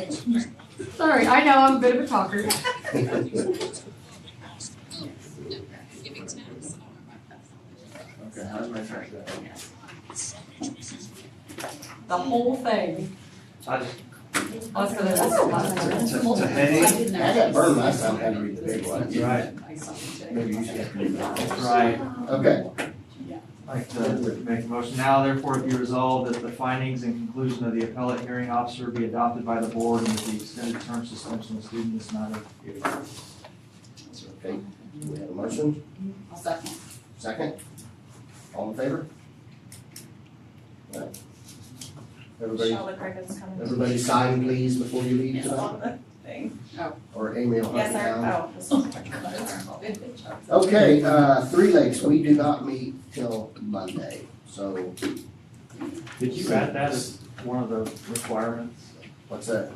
Sorry, I know, I'm a bit of a talker. Okay, how's my track going? The whole thing. I just, Let's go there. That's a lot of to heading, I got burned last time I had to read the big one. right, Maybe you should have to read that. right. Okay, I'd like to make a motion now, therefore it be resolved that the findings and conclusion of the appellate hearing officer be adopted by the board and that the extended term suspension of student is not a. okay, we have a motion, I'll second. second, all in favor? Right. Everybody, Michelle, the cricket's coming. everybody sign please before you leave tonight, On the thing. or Amy will Yes, hunt sir. down. Oh, this is. Okay, 3 Lakes, we do not meet till Monday, so Did you add that as one of the requirements? what's that?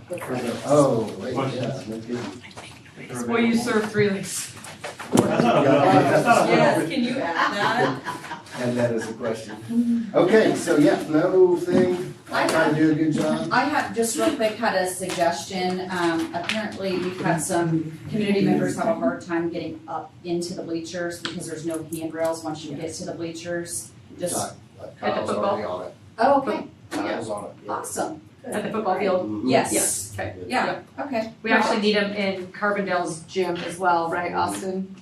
Oh, wait, yeah, Questions? no kidding. Well, you serve 3 Lakes. That's not a well, that's not a well. Yes, can you add that? And that is a question. Okay, so yeah, no thing, I try to do a good job. I have, just real quick, had a suggestion. Apparently, we've had some community members have a hard time getting up into the bleachers because there's no handrails once you get to the bleachers. Just, Kyle's already on it, oh, okay, Kyle's on it, yeah. awesome. At the football field. Mhm. Yes, Okay. yeah, okay. We actually need them in Carbondale's gym as well, right, Austin?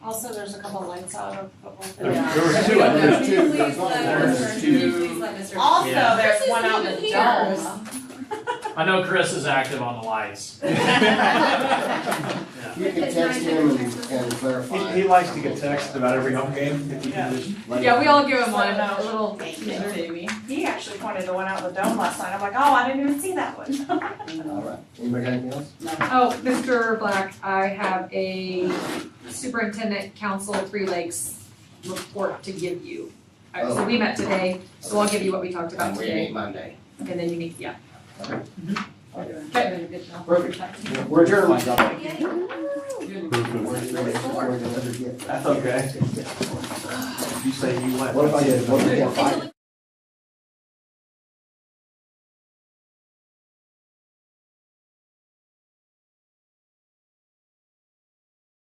Also, there's a couple lights out of football. There field. there was two, I think. There's two. Please let There's Mr. two. Please let Mr. Also, Yeah. there's Chris one isn't out in the even dome. I know Chris is active on the lights. You can text him and clarify. He likes to get texted about every home game, if you can just let him Yeah, we know. all give him one, No. a little. He actually pointed to one out in the dome last night. I'm like, oh, I didn't even see that one. All right, anybody got anything else? Oh, Mr. Black, I have a superintendent council 3 Lakes report to give you. So we met today, so I'll give you what we talked about And we today, meet Monday. and then you need, yeah. Okay. Okay. Perfect, we're adjourned. Perfect. That's okay. You say you went. What if I did, what if I did 5?